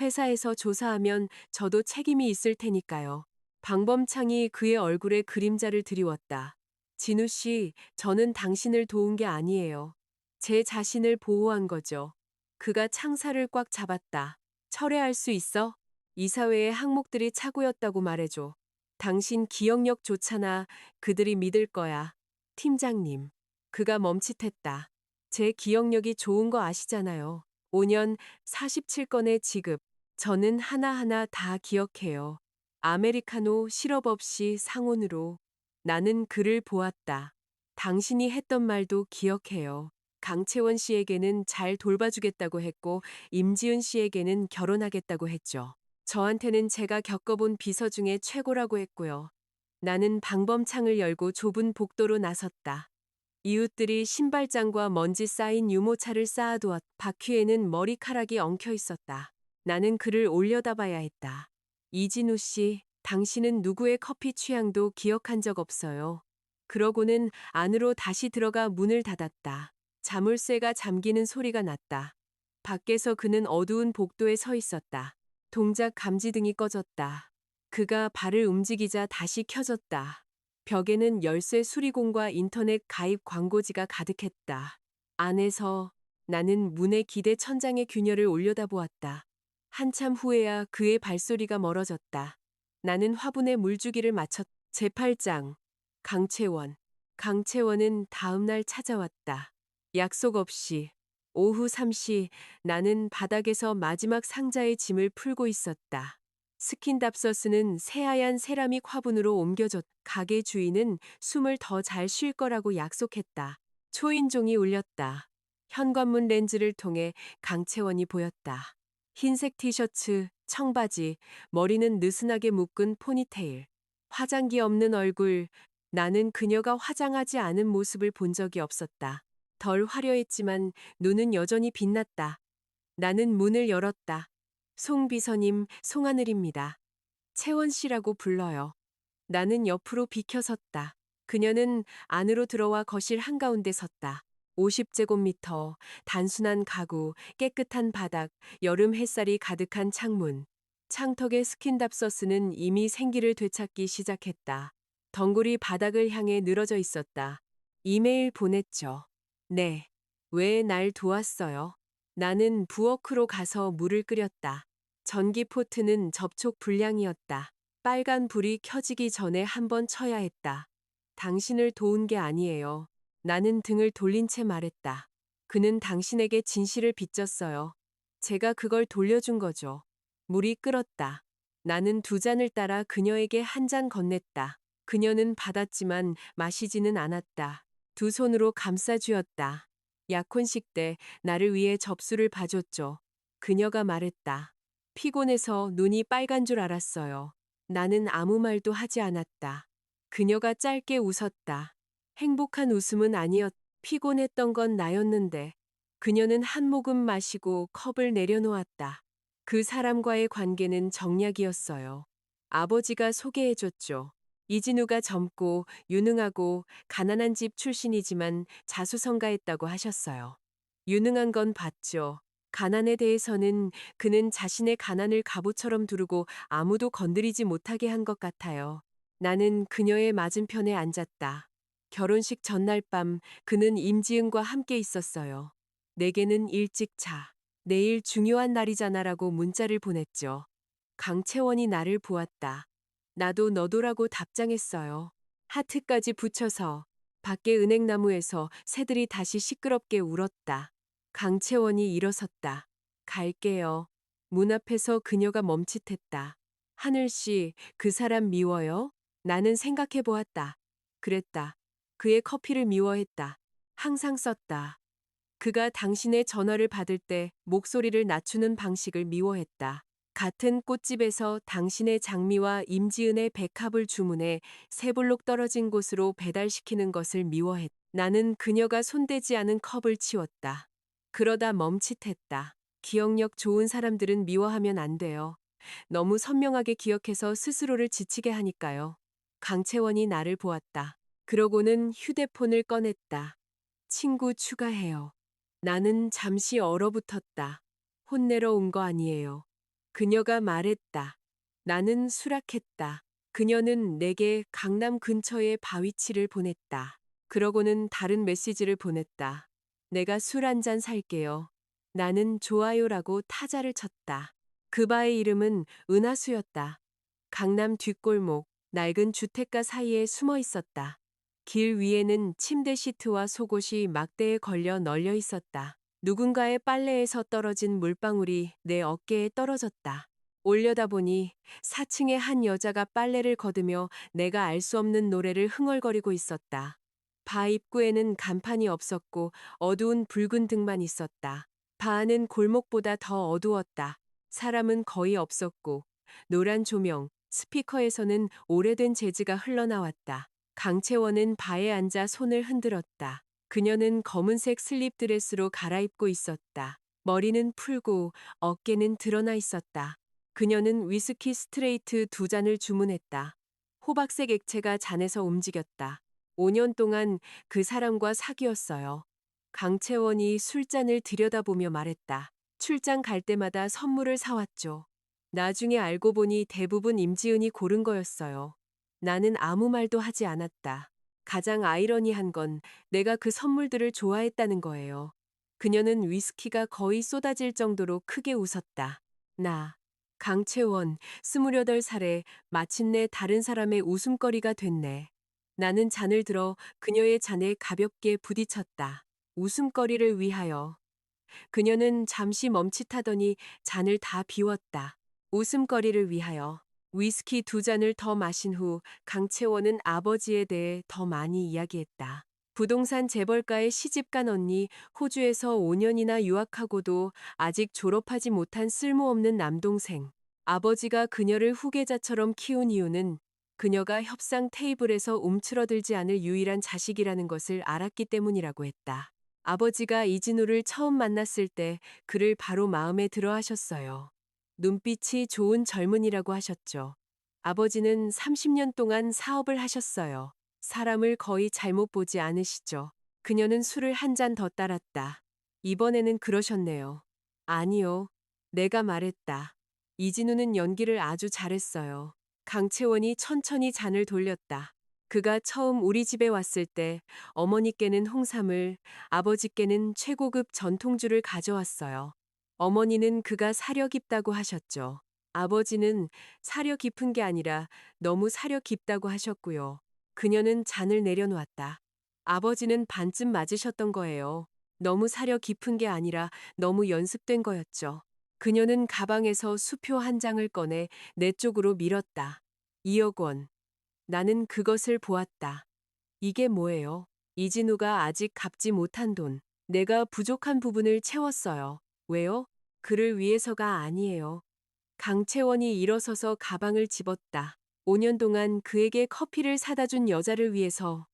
회사에서 조사하면 저도 책임이 있을 테니까요. 방범창이 그의 얼굴에 그림자를 드리웠다. 진우 씨, 저는 당신을 도운 게 아니에요. 제 자신을 보호한 거죠. 그가 창살을 꽉 잡았다. 철회할 수 있어? 이사회의 항목들이 착오였다고 말해줘. 당신 기억력 좋잖아. 그들이 믿을 거야. 팀장님. 그가 멈칫했다. 제 기억력이 좋은 거 아시잖아요. 5년 47건의 지급. 저는 하나하나 다 기억해요. 아메리카노 시럽 없이 상온으로. 나는 그를 보았다. 당신이 했던 말도 기억해요. 강채원 씨에게는 잘 돌봐주겠다고 했고 임지은 씨에게는 결혼하겠다고 했죠. 저한테는 제가 겪어본 비서 중에 최고라고 했고요. 나는 방범창을 열고 좁은 복도로 나섰다. 이웃들이 신발장과 먼지 쌓인 유모차를 쌓아두었. 바퀴에는 머리카락이 엉켜 있었다. 나는 그를 올려다봐야 했다. 이진우 씨, 당신은 누구의 커피 취향도 기억한 적 없어요. 그러고는 안으로 다시 들어가 문을 닫았다. 자물쇠가 잠기는 소리가 났다. 밖에서 그는 어두운 복도에 서 있었다. 동작 감지등이 꺼졌다. 그가 발을 움직이자 다시 켜졌다. 벽에는 열쇠 수리공과 인터넷 가입 광고지가 가득했다. 안에서 나는 문의 기대 천장의 균열을 올려다보았다. 한참 후에야 그의 발소리가 멀어졌다. 나는 화분에 물주기를 마쳤. 제8장. 강채원. 강채원은 다음 날 찾아왔다. 약속 없이. 오후 3시 나는 바닥에서 마지막 상자의 짐을 풀고 있었다. 스킨답서스는 새하얀 세라믹 화분으로 옮겨졌. 가게 주인은 숨을 더 잘 쉴 거라고 약속했다. 초인종이 울렸다. 현관문 렌즈를 통해 강채원이 보였다. 흰색 티셔츠, 청바지, 머리는 느슨하게 묶은 포니테일. 화장기 없는 얼굴. 나는 그녀가 화장하지 않은 모습을 본 적이 없었다. 덜 화려했지만 눈은 여전히 빛났다. 나는 문을 열었다. 송 비서님, 송하늘입니다. 채원 씨라고 불러요. 나는 옆으로 비켜섰다. 그녀는 안으로 들어와 거실 한가운데 섰다. 50제곱미터, 단순한 가구, 깨끗한 바닥, 여름 햇살이 가득한 창문. 창턱에 스킨답서스는 이미 생기를 되찾기 시작했다. 덩굴이 바닥을 향해 늘어져 있었다. 이메일 보냈죠. 네. 왜 날 도왔어요? 나는 부엌으로 가서 물을 끓였다. 전기 포트는 접촉 불량이었다. 빨간 불이 켜지기 전에 한번 쳐야 했다. 당신을 도운 게 아니에요. 나는 등을 돌린 채 말했다. 그는 당신에게 진실을 빚졌어요. 제가 그걸 돌려준 거죠. 물이 끓었다. 나는 2잔을 따라 그녀에게 한 잔 건넸다. 그녀는 받았지만 마시지는 않았다. 2 손으로 감싸쥐었다. 약혼식 때 나를 위해 접수를 봐줬죠. 그녀가 말했다. 피곤해서 눈이 빨간 줄 알았어요. 나는 아무 말도 하지 않았다. 그녀가 짧게 웃었다. 행복한 웃음은 아니었. 피곤했던 건 나였는데. 그녀는 한 모금 마시고 컵을 내려놓았다. 그 사람과의 관계는 정략이었어요. 아버지가 소개해줬죠. 이진우가 젊고 유능하고 가난한 집 출신이지만 자수성가했다고 하셨어요. 유능한 건 봤죠. 가난에 대해서는 그는 자신의 가난을 갑오처럼 두르고 아무도 건드리지 못하게 한 것 같아요. 나는 그녀의 맞은편에 앉았다. 결혼식 전날 밤 그는 임지은과 함께 있었어요. 내게는 일찍 자. 내일 중요한 날이잖아라고 문자를 보냈죠. 강채원이 나를 보았다. 나도 너도라고 답장했어요. 하트까지 붙여서 밖에 은행나무에서 새들이 다시 시끄럽게 울었다. 강채원이 일어섰다. 갈게요. 문 앞에서 그녀가 멈칫했다. 하늘씨, 그 사람 미워요? 나는 생각해 보았다. 그랬다. 그의 커피를 미워했다. 항상 썼다. 그가 당신의 전화를 받을 때 목소리를 낮추는 방식을 미워했다. 같은 꽃집에서 당신의 장미와 임지은의 백합을 주문해 3블록 떨어진 곳으로 배달시키는 것을 미워했다. 나는 그녀가 손대지 않은 컵을 치웠다. 그러다 멈칫했다. 기억력 좋은 사람들은 미워하면 안 돼요. 너무 선명하게 기억해서 스스로를 지치게 하니까요. 강채원이 나를 보았다. 그러고는 휴대폰을 꺼냈다. 친구 추가해요. 나는 잠시 얼어붙었다. 혼내러 온 거 아니에요. 그녀가 말했다. 나는 수락했다. 그녀는 내게 강남 근처의 바위치를 보냈다. 그러고는 다른 메시지를 보냈다. 내가 술 한 잔 살게요. 나는 좋아요라고 타자를 쳤다. 그 바의 이름은 은하수였다. 강남 뒷골목, 낡은 주택가 사이에 숨어 있었다. 길 위에는 침대 시트와 속옷이 막대에 걸려 널려 있었다. 누군가의 빨래에서 떨어진 물방울이 내 어깨에 떨어졌다. 올려다보니 4층의 한 여자가 빨래를 걷으며 내가 알 수 없는 노래를 흥얼거리고 있었다. 바 입구에는 간판이 없었고 어두운 붉은 등만 있었다. 바 안은 골목보다 더 어두웠다. 사람은 거의 없었고 노란 조명, 스피커에서는 오래된 재즈가 흘러나왔다. 강채원은 바에 앉아 손을 흔들었다. 그녀는 검은색 슬립 드레스로 갈아입고 있었다. 머리는 풀고 어깨는 드러나 있었다. 그녀는 위스키 스트레이트 2잔을 주문했다. 호박색 액체가 잔에서 움직였다. 5년 동안 그 사람과 사귀었어요. 강채원이 술잔을 들여다보며 말했다. 출장 갈 때마다 선물을 사왔죠. 나중에 알고 보니 대부분 임지은이 고른 거였어요. 나는 아무 말도 하지 않았다. 가장 아이러니한 건 내가 그 선물들을 좋아했다는 거예요. 그녀는 위스키가 거의 쏟아질 정도로 크게 웃었다. 나, 강채원, 28살에 마침내 다른 사람의 웃음거리가 됐네. 나는 잔을 들어 그녀의 잔에 가볍게 부딪혔다. 웃음거리를 위하여. 그녀는 잠시 멈칫하더니 잔을 다 비웠다. 웃음거리를 위하여. 위스키 2잔을 더 마신 후 강채원은 아버지에 대해 더 많이 이야기했다. 부동산 재벌가의 시집간 언니, 호주에서 5년이나 유학하고도 아직 졸업하지 못한 쓸모없는 남동생. 아버지가 그녀를 후계자처럼 키운 이유는 그녀가 협상 테이블에서 움츠러들지 않을 유일한 자식이라는 것을 알았기 때문이라고 했다. 아버지가 이진우를 처음 만났을 때 그를 바로 마음에 들어 하셨어요. 눈빛이 좋은 젊은이라고 하셨죠. 아버지는 30년 동안 사업을 하셨어요. 사람을 거의 잘못 보지 않으시죠. 그녀는 술을 한 잔 더 따랐다. 이번에는 그러셨네요. 아니요. 내가 말했다. 이진우는 연기를 아주 잘했어요. 강채원이 천천히 잔을 돌렸다. 그가 처음 우리 집에 왔을 때 어머니께는 홍삼을, 아버지께는 최고급 전통주를 가져왔어요. 어머니는 그가 사려 깊다고 하셨죠. 아버지는 사려 깊은 게 아니라 너무 사려 깊다고 하셨고요. 그녀는 잔을 내려놓았다. 아버지는 반쯤 맞으셨던 거예요. 너무 사려 깊은 게 아니라 너무 연습된 거였죠. 그녀는 가방에서 수표 한 장을 꺼내 내 쪽으로 밀었다. 2억 원. 나는 그것을 보았다. 이게 뭐예요? 이진우가 아직 갚지 못한 돈. 내가 부족한 부분을 채웠어요. 왜요? 그를 위해서가 아니에요. 강채원이 일어서서 가방을 집었다. 5년 동안 그에게 커피를 사다 준 여자를 위해서.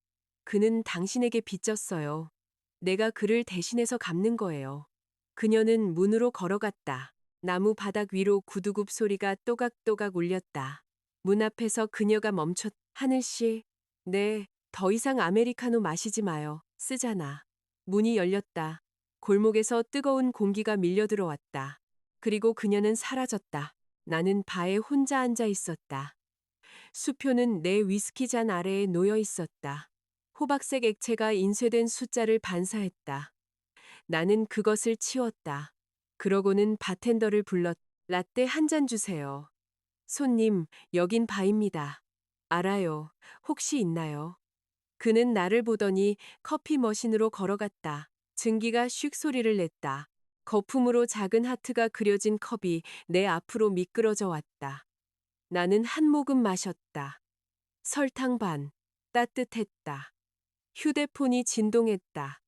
그는 당신에게 빚졌어요. 내가 그를 대신해서 갚는 거예요. 그녀는 문으로 걸어갔다. 나무 바닥 위로 구두굽 소리가 또각또각 울렸다. 문 앞에서 그녀가 멈췄. 하늘 씨. 네, 더 이상 아메리카노 마시지 마요. 쓰잖아. 문이 열렸다. 골목에서 뜨거운 공기가 밀려 들어왔다. 그리고 그녀는 사라졌다. 나는 바에 혼자 앉아 있었다. 수표는 내 위스키 잔 아래에 놓여 있었다. 호박색 액체가 인쇄된 숫자를 반사했다. 나는 그것을 치웠다. 그러고는 바텐더를 불렀. 라떼 한 잔 주세요. 손님, 여긴 바입니다. 알아요. 혹시 있나요? 그는 나를 보더니 커피 머신으로 걸어갔다. 증기가 슉 소리를 냈다. 거품으로 작은 하트가 그려진 컵이 내 앞으로 미끄러져 왔다. 나는 한 모금 마셨다. 설탕 반. 따뜻했다. 휴대폰이 진동했다.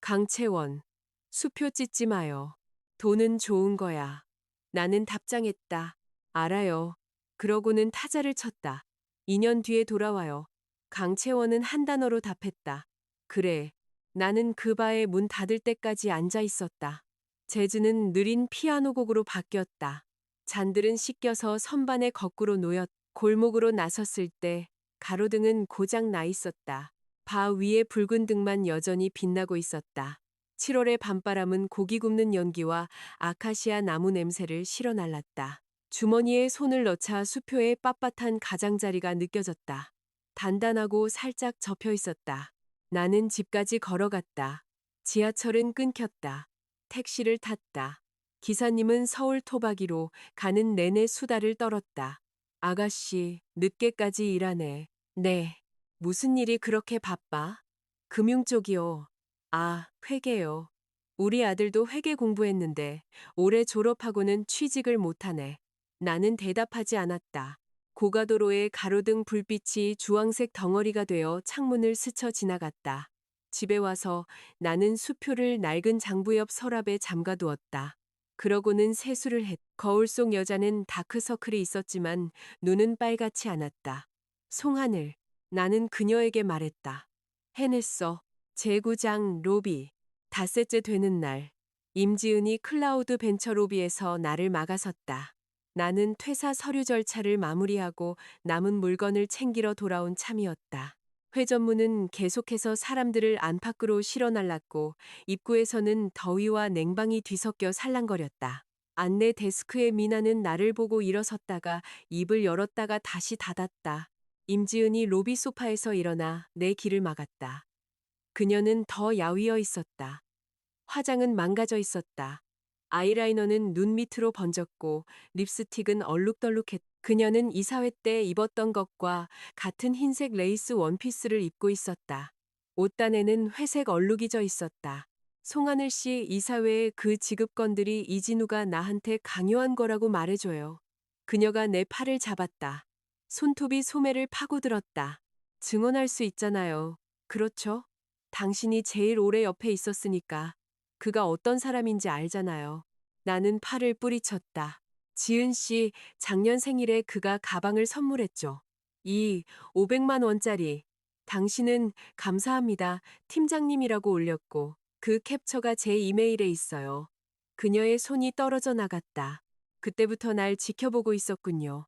강채원. 수표 찢지 마요. 돈은 좋은 거야. 나는 답장했다. 알아요. 그러고는 타자를 쳤다. 2년 뒤에 돌아와요. 강채원은 한 단어로 답했다. 그래. 나는 그 바에 문 닫을 때까지 앉아 있었다. 재즈는 느린 피아노 곡으로 바뀌었다. 잔들은 씻겨서 선반에 거꾸로 놓였. 골목으로 나섰을 때 가로등은 고장 나 있었다. 바 위에 붉은 등만 여전히 빛나고 있었다. 7월의 밤바람은 고기 굽는 연기와 아카시아 나무 냄새를 실어 날랐다. 주머니에 손을 넣자 수표의 빳빳한 가장자리가 느껴졌다. 단단하고 살짝 접혀 있었다. 나는 집까지 걸어갔다. 지하철은 끊겼다. 택시를 탔다. 기사님은 서울 토박이로 가는 내내 수다를 떨었다. 아가씨, 늦게까지 일하네. 네. 무슨 일이 그렇게 바빠? 금융 쪽이요. 아, 회계요. 우리 아들도 회계 공부했는데 올해 졸업하고는 취직을 못하네. 나는 대답하지 않았다. 고가도로의 가로등 불빛이 주황색 덩어리가 되어 창문을 스쳐 지나갔다. 집에 와서 나는 수표를 낡은 장부 옆 서랍에 잠가두었다. 그러고는 세수를 했. 거울 속 여자는 다크서클이 있었지만 눈은 빨갛지 않았다. 송하늘. 나는 그녀에게 말했다. 해냈어. 재구장 로비. 닷새째 되는 날. 임지은이 클라우드 벤처 로비에서 나를 막아섰다. 나는 퇴사 서류 절차를 마무리하고 남은 물건을 챙기러 돌아온 참이었다. 회전문은 계속해서 사람들을 안팎으로 실어날랐고 입구에서는 더위와 냉방이 뒤섞여 살랑거렸다. 안내 데스크의 미나는 나를 보고 일어섰다가 입을 열었다가 다시 닫았다. 임지은이 로비 소파에서 일어나 내 길을 막았다. 그녀는 더 야위어 있었다. 화장은 망가져 있었다. 아이라이너는 눈 밑으로 번졌고 립스틱은 얼룩덜룩했다. 그녀는 이사회 때 입었던 것과 같은 흰색 레이스 원피스를 입고 있었다. 옷단에는 회색 얼룩이 져 있었다. 송하늘 씨 이사회의 그 지급건들이 이진우가 나한테 강요한 거라고 말해줘요. 그녀가 내 팔을 잡았다. 손톱이 소매를 파고들었다. 증언할 수 있잖아요. 그렇죠? 당신이 제일 오래 옆에 있었으니까. 그가 어떤 사람인지 알잖아요. 나는 팔을 뿌리쳤다. 지은 씨, 작년 생일에 그가 가방을 선물했죠. 이 500만 원짜리. 당신은 감사합니다. 팀장님이라고 올렸고 그 캡처가 제 이메일에 있어요. 그녀의 손이 떨어져 나갔다. 그때부터 날 지켜보고 있었군요.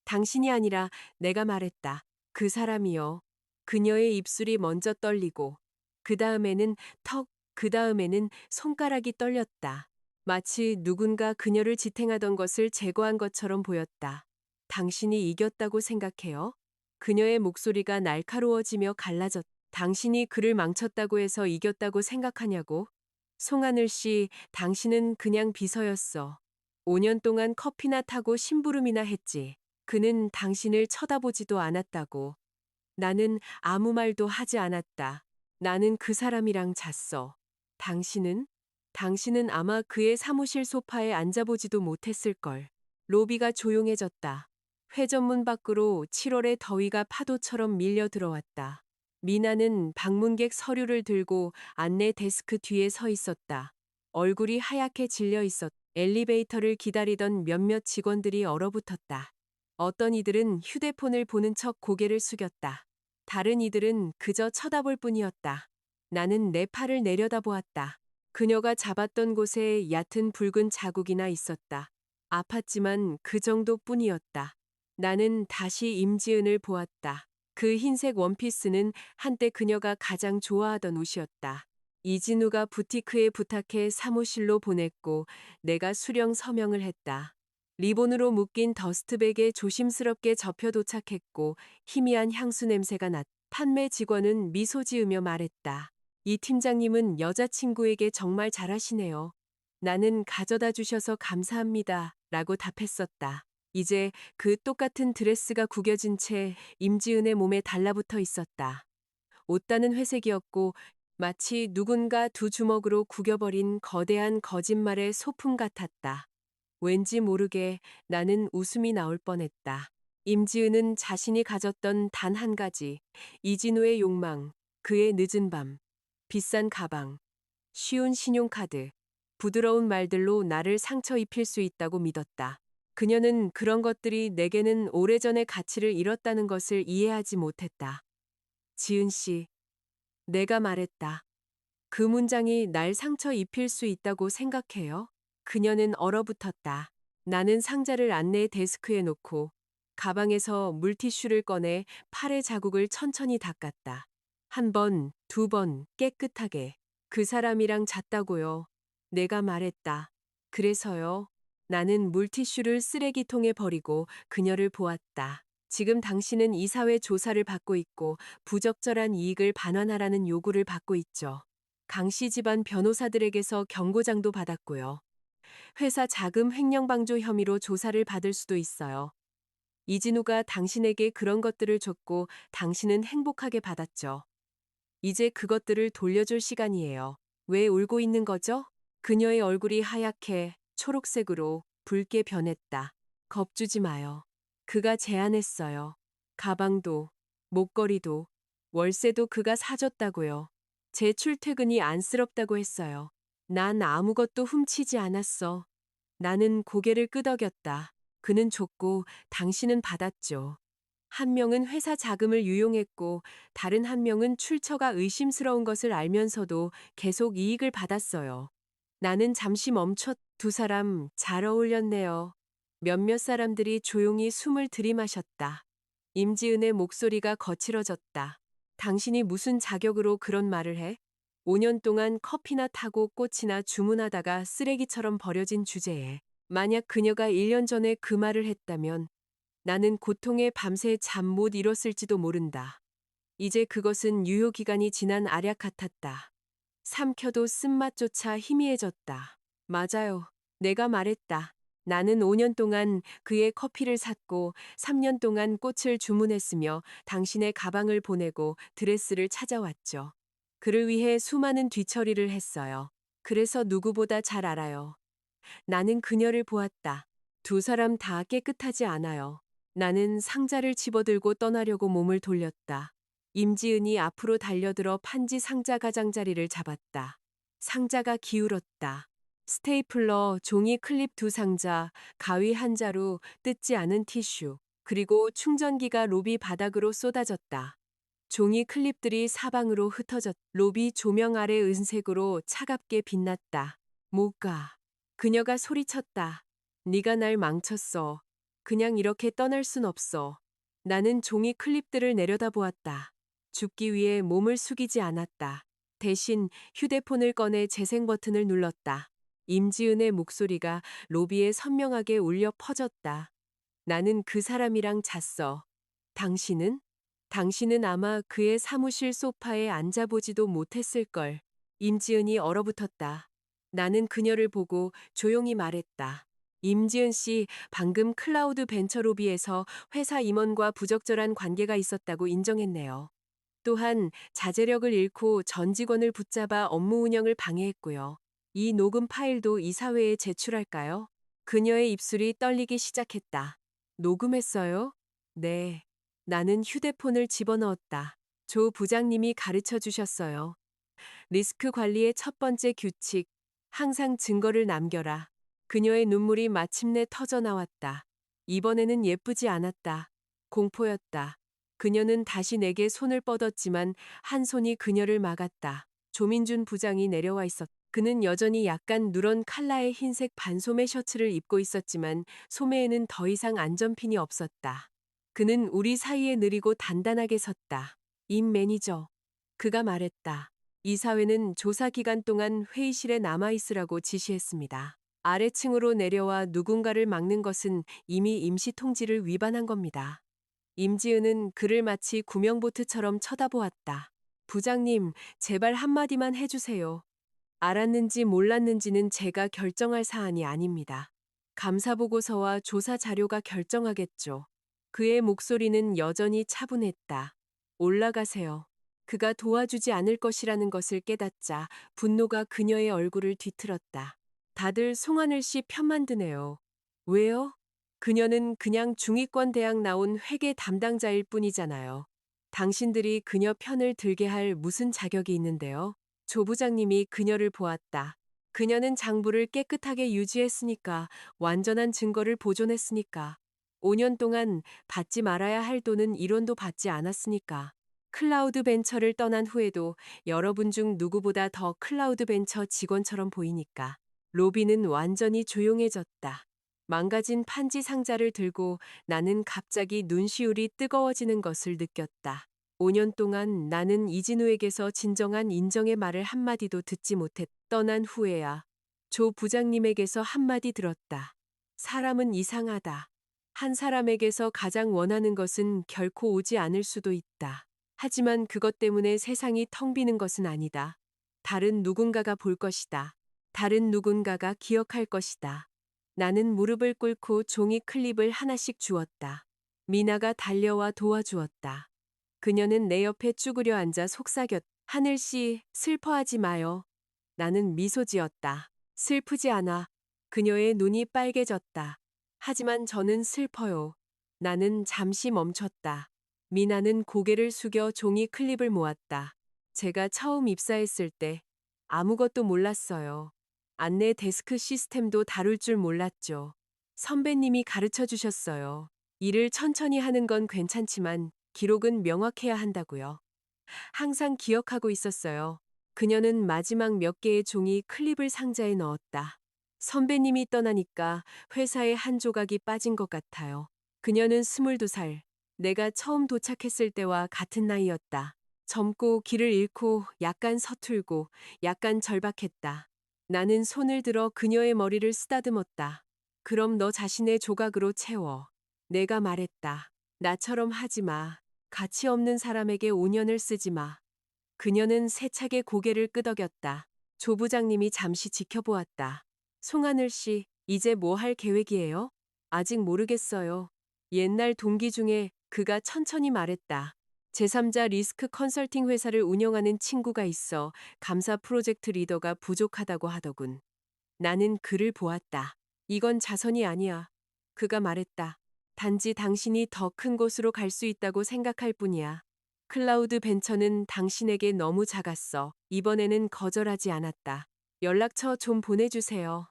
당신이 아니라 내가 말했다. 그 사람이요. 그녀의 입술이 먼저 떨리고, 그 다음에는 턱, 그 다음에는 손가락이 떨렸다. 마치 누군가 그녀를 지탱하던 것을 제거한 것처럼 보였다. 당신이 이겼다고 생각해요? 그녀의 목소리가 날카로워지며 갈라졌다. 당신이 그를 망쳤다고 해서 이겼다고 생각하냐고? 송하늘 씨, 당신은 그냥 비서였어. 5년 동안 커피나 타고 심부름이나 했지. 그는 당신을 쳐다보지도 않았다고. 나는 아무 말도 하지 않았다. 나는 그 사람이랑 잤어. 당신은? 당신은 아마 그의 사무실 소파에 앉아보지도 못했을걸. 로비가 조용해졌다. 회전문 밖으로 7월의 더위가 파도처럼 밀려 들어왔다. 미나는 방문객 서류를 들고 안내 데스크 뒤에 서 있었다. 얼굴이 하얗게 질려 있었. 엘리베이터를 기다리던 몇몇 직원들이 얼어붙었다. 어떤 이들은 휴대폰을 보는 척 고개를 숙였다. 다른 이들은 그저 쳐다볼 뿐이었다. 나는 내 팔을 내려다보았다. 그녀가 잡았던 곳에 얕은 붉은 자국이나 있었다. 아팠지만 그 정도뿐이었다. 나는 다시 임지은을 보았다. 그 흰색 원피스는 한때 그녀가 가장 좋아하던 옷이었다. 이진우가 부티크에 부탁해 사무실로 보냈고 내가 수령 서명을 했다. 리본으로 묶인 더스트백에 조심스럽게 접혀 도착했고 희미한 향수 냄새가 났다. 판매 직원은 미소 지으며 말했다. 이 팀장님은 여자친구에게 정말 잘하시네요. 나는 가져다 주셔서 감사합니다. 라고 답했었다. 이제 그 똑같은 드레스가 구겨진 채 임지은의 몸에 달라붙어 있었다. 옷단은 회색이었고 마치 누군가 두 주먹으로 구겨버린 거대한 거짓말의 소품 같았다. 왠지 모르게 나는 웃음이 나올 뻔했다. 임지은은 자신이 가졌던 단 한 가지, 이진우의 욕망, 그의 늦은 밤, 비싼 가방, 쉬운 신용카드, 부드러운 말들로 나를 상처 입힐 수 있다고 믿었다. 그녀는 그런 것들이 내게는 오래전에 가치를 잃었다는 것을 이해하지 못했다. 지은 씨, 내가 말했다. 그 문장이 날 상처 입힐 수 있다고 생각해요? 그녀는 얼어붙었다. 나는 상자를 안내 데스크에 놓고 가방에서 물티슈를 꺼내 팔의 자국을 천천히 닦았다. 한 번, 두 번, 깨끗하게. 그 사람이랑 잤다고요. 내가 말했다. 그래서요. 나는 물티슈를 쓰레기통에 버리고 그녀를 보았다. 지금 당신은 이사회 조사를 받고 있고 부적절한 이익을 반환하라는 요구를 받고 있죠. 강씨 집안 변호사들에게서 경고장도 받았고요. 회사 자금 횡령방조 혐의로 조사를 받을 수도 있어요. 이진우가 당신에게 그런 것들을 줬고 당신은 행복하게 받았죠. 이제 그것들을 돌려줄 시간이에요. 왜 울고 있는 거죠? 그녀의 얼굴이 하얗게 초록색으로 붉게 변했다. 겁주지 마요. 그가 제안했어요. 가방도, 목걸이도, 월세도 그가 사줬다고요. 제 출퇴근이 안쓰럽다고 했어요. 난 아무것도 훔치지 않았어. 나는 고개를 끄덕였다. 그는 줬고 당신은 받았죠. 한 명은 회사 자금을 유용했고 다른 한 명은 출처가 의심스러운 것을 알면서도 계속 이익을 받았어요. 나는 잠시 멈췄. 두 사람 잘 어울렸네요. 몇몇 사람들이 조용히 숨을 들이마셨다. 임지은의 목소리가 거칠어졌다. 당신이 무슨 자격으로 그런 말을 해? 5년 동안 커피나 타고 꽃이나 주문하다가 쓰레기처럼 버려진 주제에 만약 그녀가 1년 전에 그 말을 했다면 나는 고통에 밤새 잠 못 이뤘을지도 모른다. 이제 그것은 유효기간이 지난 알약 같았다. 삼켜도 쓴맛조차 희미해졌다. 맞아요. 내가 말했다. 나는 5년 동안 그의 커피를 샀고 3년 동안 꽃을 주문했으며 당신의 가방을 보내고 드레스를 찾아왔죠. 그를 위해 수많은 뒤처리를 했어요. 그래서 누구보다 잘 알아요. 나는 그녀를 보았다. 두 사람 다 깨끗하지 않아요. 나는 상자를 집어들고 떠나려고 몸을 돌렸다. 임지은이 앞으로 달려들어 판지 상자 가장자리를 잡았다. 상자가 기울었다. 스테이플러, 종이 클립 두 상자, 가위 한 자루, 뜯지 않은 티슈, 그리고 충전기가 로비 바닥으로 쏟아졌다. 종이 클립들이 사방으로 흩어졌. 로비 조명 아래 은색으로 차갑게 빛났다. 뭐가? 그녀가 소리쳤다. 네가 날 망쳤어. 그냥 이렇게 떠날 순 없어. 나는 종이 클립들을 내려다보았다. 죽기 위해 몸을 숙이지 않았다. 대신 휴대폰을 꺼내 재생 버튼을 눌렀다. 임지은의 목소리가 로비에 선명하게 울려 퍼졌다. 나는 그 사람이랑 잤어. 당신은? 당신은 아마 그의 사무실 소파에 앉아보지도 못했을걸. 임지은이 얼어붙었다. 나는 그녀를 보고 조용히 말했다. 임지은 씨, 방금 클라우드 벤처 로비에서 회사 임원과 부적절한 관계가 있었다고 인정했네요. 또한 자제력을 잃고 전 직원을 붙잡아 업무 운영을 방해했고요. 이 녹음 파일도 이사회에 제출할까요? 그녀의 입술이 떨리기 시작했다. 녹음했어요? 네. 나는 휴대폰을 집어넣었다. 조 부장님이 가르쳐 주셨어요. 리스크 관리의 첫 번째 규칙. 항상 증거를 남겨라. 그녀의 눈물이 마침내 터져 나왔다. 이번에는 예쁘지 않았다. 공포였다. 그녀는 다시 내게 손을 뻗었지만 한 손이 그녀를 막았다. 조민준 부장이 내려와 있었다. 그는 여전히 약간 누런 칼라의 흰색 반소매 셔츠를 입고 있었지만 소매에는 더 이상 안전핀이 없었다. 그는 우리 사이에 느리고 단단하게 섰다. 임 매니저. 그가 말했다. 이사회는 조사 기간 동안 회의실에 남아있으라고 지시했습니다. 아래층으로 내려와 누군가를 막는 것은 이미 임시 통지를 위반한 겁니다. 임지은은 그를 마치 구명보트처럼 쳐다보았다. 부장님, 제발 한마디만 해주세요. 알았는지 몰랐는지는 제가 결정할 사안이 아닙니다. 감사보고서와 조사 자료가 결정하겠죠. 그의 목소리는 여전히 차분했다. 올라가세요. 그가 도와주지 않을 것이라는 것을 깨닫자 분노가 그녀의 얼굴을 뒤틀었다. 다들 송하늘 씨 편만 드네요. 왜요? 그녀는 그냥 중위권 대학 나온 회계 담당자일 뿐이잖아요. 당신들이 그녀 편을 들게 할 무슨 자격이 있는데요? 조 부장님이 그녀를 보았다. 그녀는 장부를 깨끗하게 유지했으니까, 완전한 증거를 보존했으니까, 5년 동안 받지 말아야 할 돈은 1원도 받지 않았으니까, 클라우드 벤처를 떠난 후에도 여러분 중 누구보다 더 클라우드 벤처 직원처럼 보이니까. 로비는 완전히 조용해졌다. 망가진 판지 상자를 들고 나는 갑자기 눈시울이 뜨거워지는 것을 느꼈다. 5년 동안 나는 이진우에게서 진정한 인정의 말을 한마디도 듣지 못했. 떠난 후에야 조 부장님에게서 한마디 들었다. 사람은 이상하다. 한 사람에게서 가장 원하는 것은 결코 오지 않을 수도 있다. 하지만 그것 때문에 세상이 텅 비는 것은 아니다. 다른 누군가가 볼 것이다. 다른 누군가가 기억할 것이다. 나는 무릎을 꿇고 종이 클립을 하나씩 주었다. 미나가 달려와 도와주었다. 그녀는 내 옆에 쭈그려 앉아 속삭였. 하늘씨, 슬퍼하지 마요. 나는 미소 지었다. 슬프지 않아. 그녀의 눈이 빨개졌다. 하지만 저는 슬퍼요. 나는 잠시 멈췄다. 미나는 고개를 숙여 종이 클립을 모았다. 제가 처음 입사했을 때 아무것도 몰랐어요. 안내 데스크 시스템도 다룰 줄 몰랐죠. 선배님이 가르쳐 주셨어요. 일을 천천히 하는 건 괜찮지만 기록은 명확해야 한다고요. 항상 기억하고 있었어요. 그녀는 마지막 몇 개의 종이 클립을 상자에 넣었다. 선배님이 떠나니까 회사의 한 조각이 빠진 것 같아요. 그녀는 22살. 내가 처음 도착했을 때와 같은 나이였다. 젊고 길을 잃고 약간 서툴고 약간 절박했다. 나는 손을 들어 그녀의 머리를 쓰다듬었다. 그럼 너 자신의 조각으로 채워. 내가 말했다. 나처럼 하지 마. 가치 없는 사람에게 5년을 쓰지 마. 그녀는 세차게 고개를 끄덕였다. 조 부장님이 잠시 지켜보았다. 송하늘 씨, 이제 뭐 할 계획이에요? 아직 모르겠어요. 옛날 동기 중에 그가 천천히 말했다. 제3자 리스크 컨설팅 회사를 운영하는 친구가 있어 감사 프로젝트 리더가 부족하다고 하더군. 나는 그를 보았다. 이건 자선이 아니야. 그가 말했다. 단지 당신이 더 큰 곳으로 갈 수 있다고 생각할 뿐이야. 클라우드 벤처는 당신에게 너무 작았어. 이번에는 거절하지 않았다. 연락처 좀 보내주세요.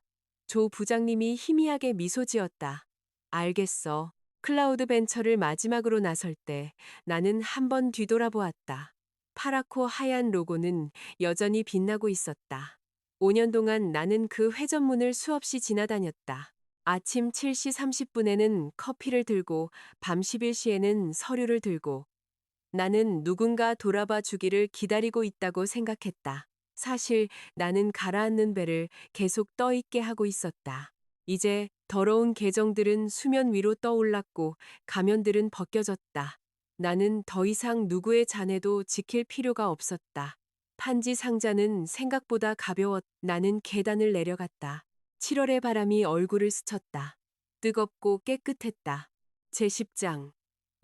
조 부장님이 희미하게 미소 지었다. 알겠어. 클라우드 벤처를 마지막으로 나설 때 나는 한 번 뒤돌아보았다. 파랗고 하얀 로고는 여전히 빛나고 있었다. 5년 동안 나는 그 회전문을 수없이 지나다녔다. 아침 7시 30분에는 커피를 들고 밤 11시에는 서류를 들고 나는 누군가 돌아봐 주기를 기다리고 있다고 생각했다. 사실 나는 가라앉는 배를 계속 떠있게 하고 있었다. 이제 더러운 계정들은 수면 위로 떠올랐고 가면들은 벗겨졌다. 나는 더 이상 누구의 잔해도 지킬 필요가 없었다. 판지 상자는 생각보다 가벼웠. 나는 계단을 내려갔다. 7월의 바람이 얼굴을 스쳤다. 뜨겁고 깨끗했다. 제10장.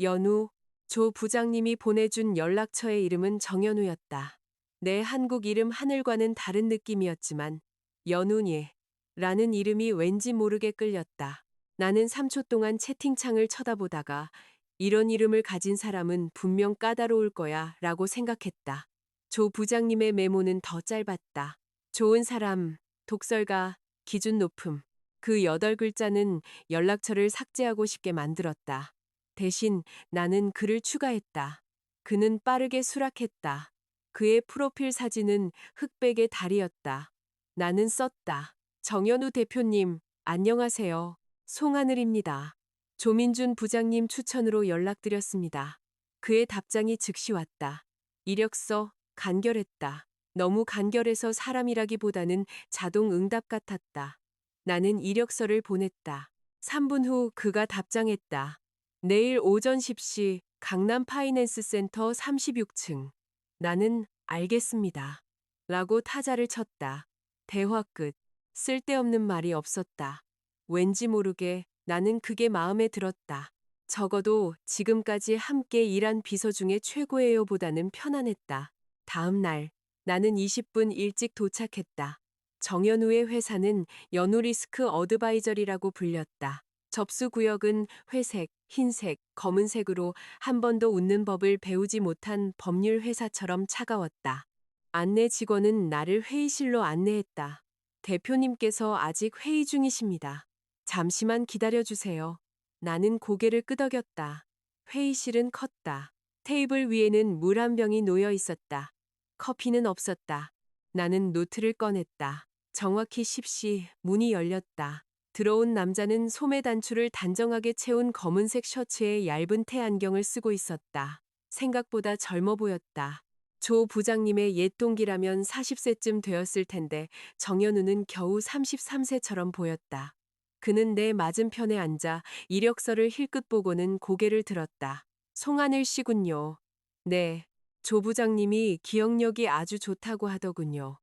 연우. 조 부장님이 보내준 연락처의 이름은 정연우였다. 내 한국 이름 하늘과는 다른 느낌이었지만 연우니 라는 이름이 왠지 모르게 끌렸다. 나는 3초 동안 채팅창을 쳐다보다가 이런 이름을 가진 사람은 분명 까다로울 거야 라고 생각했다. 조 부장님의 메모는 더 짧았다. 좋은 사람, 독설가, 기준 높음. 그 8글자는 연락처를 삭제하고 싶게 만들었다. 대신 나는 그를 추가했다. 그는 빠르게 수락했다. 그의 프로필 사진은 흑백의 달이었다. 나는 썼다. 정연우 대표님, 안녕하세요. 송하늘입니다. 조민준 부장님 추천으로 연락드렸습니다. 그의 답장이 즉시 왔다. 이력서, 간결했다. 너무 간결해서 사람이라기보다는 자동 응답 같았다. 나는 이력서를 보냈다. 3분 후 그가 답장했다. 내일 오전 10시 강남 파이낸스 센터 36층. 나는 알겠습니다. 라고 타자를 쳤다. 대화 끝. 쓸데없는 말이 없었다. 왠지 모르게 나는 그게 마음에 들었다. 적어도 지금까지 함께 일한 비서 중에 최고예요 보다는 편안했다. 다음 날, 나는 20분 일찍 도착했다. 정연우의 회사는 연우리스크 어드바이저리라고 불렸다. 접수 구역은 회색, 흰색, 검은색으로 한 번도 웃는 법을 배우지 못한 법률 회사처럼 차가웠다. 안내 직원은 나를 회의실로 안내했다. 대표님께서 아직 회의 중이십니다. 잠시만 기다려주세요. 나는 고개를 끄덕였다. 회의실은 컸다. 테이블 위에는 물 한 병이 놓여 있었다. 커피는 없었다. 나는 노트를 꺼냈다. 정확히 10시 문이 열렸다. 들어온 남자는 소매 단추를 단정하게 채운 검은색 셔츠에 얇은 태안경을 쓰고 있었다. 생각보다 젊어 보였다. 조 부장님의 옛 동기라면 40세쯤 되었을 텐데 정연우는 겨우 33세처럼 보였다. 그는 내 맞은편에 앉아 이력서를 힐끗 보고는 고개를 들었다. 송하늘 씨군요. 네. 조 부장님이 기억력이 아주 좋다고 하더군요.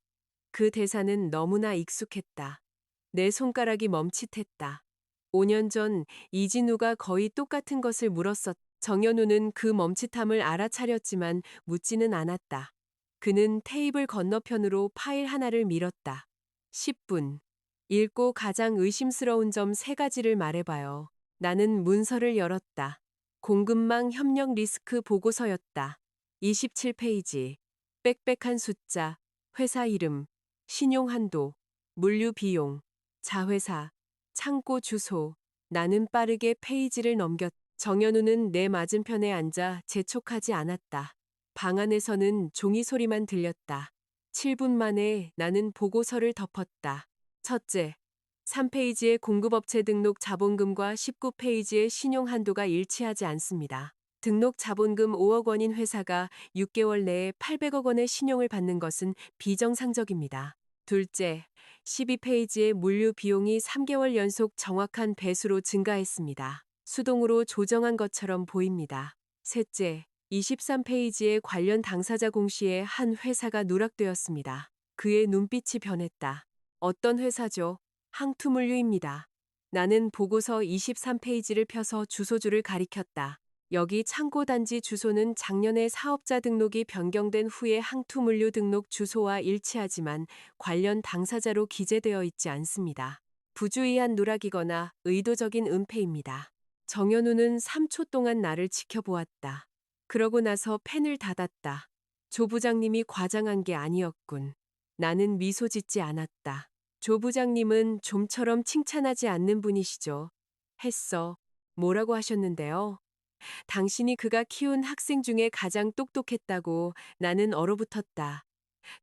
그 대사는 너무나 익숙했다. 내 손가락이 멈칫했다. 5년 전 이진우가 거의 똑같은 것을 물었었. 정연우는 그 멈칫함을 알아차렸지만 묻지는 않았다. 그는 테이블 건너편으로 파일 하나를 밀었다. 10분. 읽고 가장 의심스러운 점 3가지를 말해봐요. 나는 문서를 열었다. 공급망 협력 리스크 보고서였다. 27페이지. 빽빽한 숫자, 회사 이름, 신용한도, 물류 비용, 자회사, 창고 주소. 나는 빠르게 페이지를 넘겼다. 정연우는 내 맞은편에 앉아 재촉하지 않았다. 방 안에서는 종이 소리만 들렸다. 7분 만에 나는 보고서를 덮었다. 첫째, 3페이지의 공급업체 등록 자본금과 19페이지의 신용 한도가 일치하지 않습니다. 등록 자본금 5억 원인 회사가 6개월 내에 800억 원의 신용을 받는 것은 비정상적입니다. 둘째, 12페이지의 물류 비용이 3개월 연속 정확한 배수로 증가했습니다. 수동으로 조정한 것처럼 보입니다. 셋째, 23페이지의 관련 당사자 공시에 한 회사가 누락되었습니다. 그의 눈빛이 변했다. 어떤 회사죠? 항투물류입니다. 나는 보고서 23페이지를 펴서 주소줄을 가리켰다. 여기 창고단지 주소는 작년에 사업자 등록이 변경된 후에 항투물류 등록 주소와 일치하지만 관련 당사자로 기재되어 있지 않습니다. 부주의한 누락이거나 의도적인 은폐입니다. 정연우는 3초 동안 나를 지켜보았다. 그러고 나서 펜을 닫았다. 조 부장님이 과장한 게 아니었군. 나는 미소 짓지 않았다. 조 부장님은 좀처럼 칭찬하지 않는 분이시죠. 했어. 뭐라고 하셨는데요? 당신이 그가 키운 학생 중에 가장 똑똑했다고. 나는 얼어붙었다.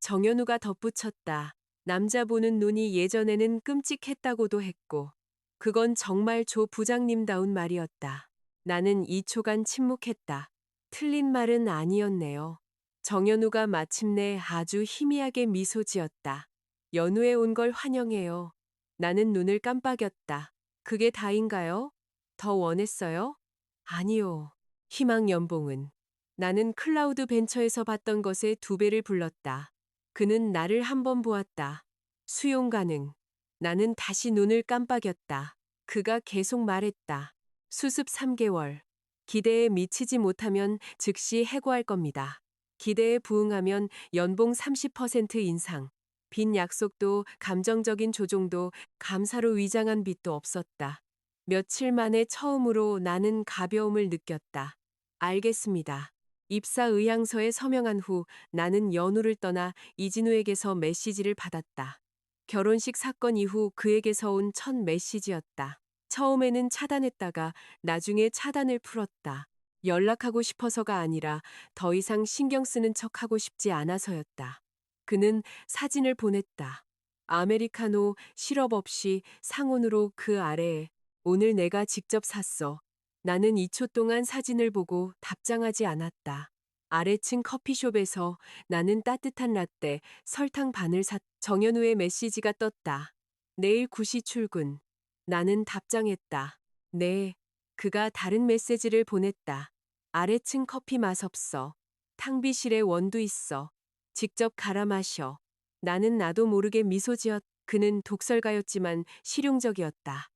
정연우가 덧붙였다. 남자 보는 눈이 예전에는 끔찍했다고도 했고. 그건 정말 조 부장님다운 말이었다. 나는 2초간 침묵했다. 틀린 말은 아니었네요. 정연우가 마침내 아주 희미하게 미소 지었다. 연우에 온 걸 환영해요. 나는 눈을 깜빡였다. 그게 다인가요? 더 원했어요? 아니요. 희망 연봉은. 나는 클라우드 벤처에서 봤던 것의 2배를 불렀다. 그는 나를 한 번 보았다. 수용 가능. 나는 다시 눈을 깜빡였다. 그가 계속 말했다. 수습 3개월. 기대에 미치지 못하면 즉시 해고할 겁니다. 기대에 부응하면 연봉 30% 인상. 빈 약속도 감정적인 조종도 감사로 위장한 빚도 없었다. 며칠 만에 처음으로 나는 가벼움을 느꼈다. 알겠습니다. 입사 의향서에 서명한 후 나는 연우를 떠나 이진우에게서 메시지를 받았다. 결혼식 사건 이후 그에게서 온 첫 메시지였다. 처음에는 차단했다가 나중에 차단을 풀었다. 연락하고 싶어서가 아니라 더 이상 신경 쓰는 척하고 싶지 않아서였다. 그는 사진을 보냈다. 아메리카노 시럽 없이 상온으로 그 아래에 오늘 내가 직접 샀어. 나는 2초 동안 사진을 보고 답장하지 않았다. 아래층 커피숍에서 나는 따뜻한 라떼, 설탕 반을 샀. 정연우의 메시지가 떴다. 내일 9시 출근. 나는 답장했다. 네. 그가 다른 메시지를 보냈다. 아래층 커피 맛없어. 탕비실에 원두 있어. 직접 갈아 마셔. 나는 나도 모르게 미소 지었. 그는 독설가였지만 실용적이었다.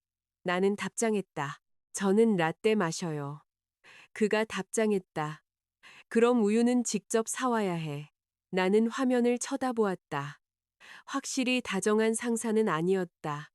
나는 답장했다. 저는 라떼 마셔요. 그가 답장했다. 그럼 우유는 직접 사와야 해. 나는 화면을 쳐다보았다. 확실히 다정한 상사는 아니었다.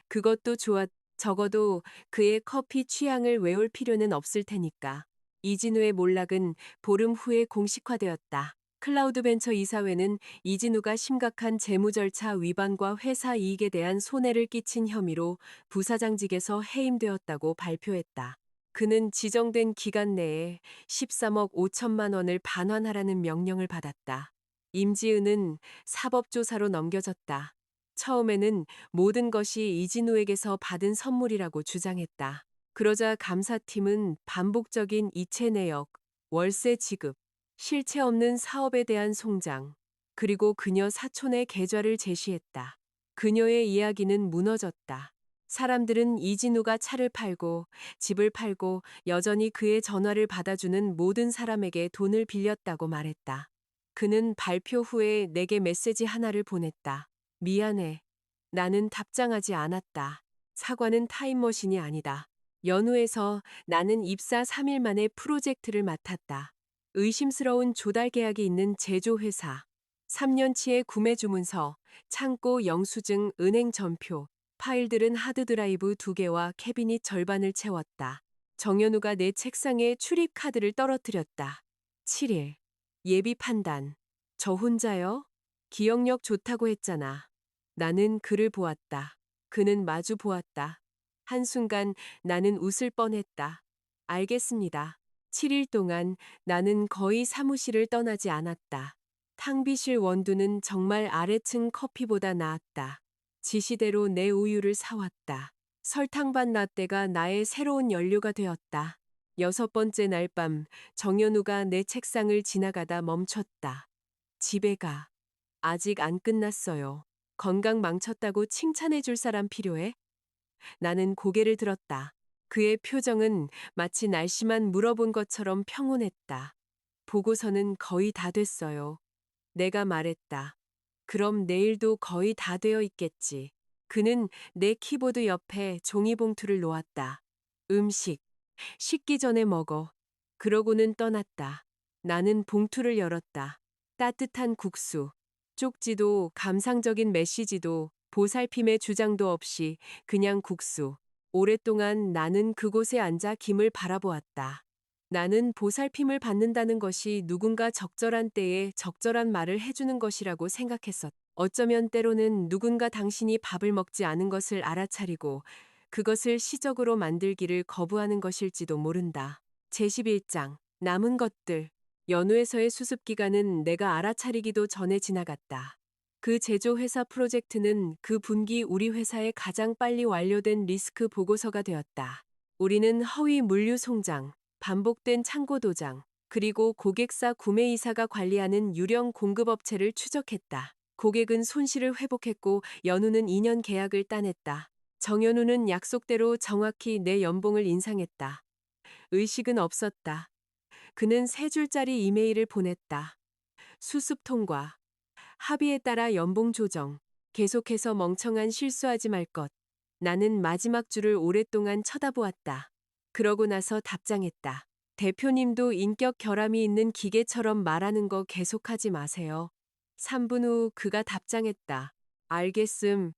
그것도 좋았. 적어도 그의 커피 취향을 외울 필요는 없을 테니까. 이진우의 몰락은 보름 후에 공식화되었다. 클라우드 벤처 이사회는 이진우가 심각한 재무절차 위반과 회사 이익에 대한 손해를 끼친 혐의로 부사장직에서 해임되었다고 발표했다. 그는 지정된 기간 내에 13억 5천만 원을 반환하라는 명령을 받았다. 임지은은 사법조사로 넘겨졌다. 처음에는 모든 것이 이진우에게서 받은 선물이라고 주장했다. 그러자 감사팀은 반복적인 이체 내역, 월세 지급, 실체 없는 사업에 대한 송장, 그리고 그녀 사촌의 계좌를 제시했다. 그녀의 이야기는 무너졌다. 사람들은 이진우가 차를 팔고 집을 팔고 여전히 그의 전화를 받아주는 모든 사람에게 돈을 빌렸다고 말했다. 그는 발표 후에 내게 메시지 하나를 보냈다. 미안해. 나는 답장하지 않았다. 사과는 타임머신이 아니다. 연후에서 나는 입사 3일 만에 프로젝트를 맡았다. 의심스러운 조달 계약이 있는 제조회사. 3년치의 구매 주문서, 창고 영수증, 은행 전표, 파일들은 하드드라이브 2개와 캐비닛 절반을 채웠다. 정연우가 내 책상에 출입 카드를 떨어뜨렸다. 7일. 예비 판단. 저 혼자요? 기억력 좋다고 했잖아. 나는 그를 보았다. 그는 마주 보았다. 한순간 나는 웃을 뻔했다. 알겠습니다. 7일 동안 나는 거의 사무실을 떠나지 않았다. 탕비실 원두는 정말 아래층 커피보다 나았다. 지시대로 내 우유를 사왔다. 설탕반 라떼가 나의 새로운 연료가 되었다. 6번째 날 밤 정연우가 내 책상을 지나가다 멈췄다. 집에 가. 아직 안 끝났어요. 건강 망쳤다고 칭찬해 줄 사람 필요해? 나는 고개를 들었다. 그의 표정은 마치 날씨만 물어본 것처럼 평온했다. 보고서는 거의 다 됐어요. 내가 말했다. 그럼 내일도 거의 다 되어 있겠지. 그는 내 키보드 옆에 종이봉투를 놓았다. 음식. 식기 전에 먹어. 그러고는 떠났다. 나는 봉투를 열었다. 따뜻한 국수. 쪽지도 감상적인 메시지도 보살핌의 주장도 없이 그냥 국수. 오랫동안 나는 그곳에 앉아 김을 바라보았다. 나는 보살핌을 받는다는 것이 누군가 적절한 때에 적절한 말을 해주는 것이라고 생각했었다. 어쩌면 때로는 누군가 당신이 밥을 먹지 않은 것을 알아차리고 그것을 시적으로 만들기를 거부하는 것일지도 모른다. 제11장 남은 것들. 연후에서의 수습 기간은 내가 알아차리기도 전에 지나갔다. 그 제조 회사 프로젝트는 그 분기 우리 회사의 가장 빨리 완료된 리스크 보고서가 되었다. 우리는 허위 물류 송장, 반복된 창고 도장, 그리고 고객사 구매이사가 관리하는 유령 공급업체를 추적했다. 고객은 손실을 회복했고 연우는 2년 계약을 따냈다. 정연우는 약속대로 정확히 내 연봉을 인상했다. 의식은 없었다. 그는 3줄짜리 이메일을 보냈다. 수습 통과. 합의에 따라 연봉 조정. 계속해서 멍청한 실수하지 말 것. 나는 마지막 줄을 오랫동안 쳐다보았다. 그러고 나서 답장했다. 대표님도 인격 결함이 있는 기계처럼 말하는 거 계속하지 마세요. 3분 후 그가 답장했다. 알겠음.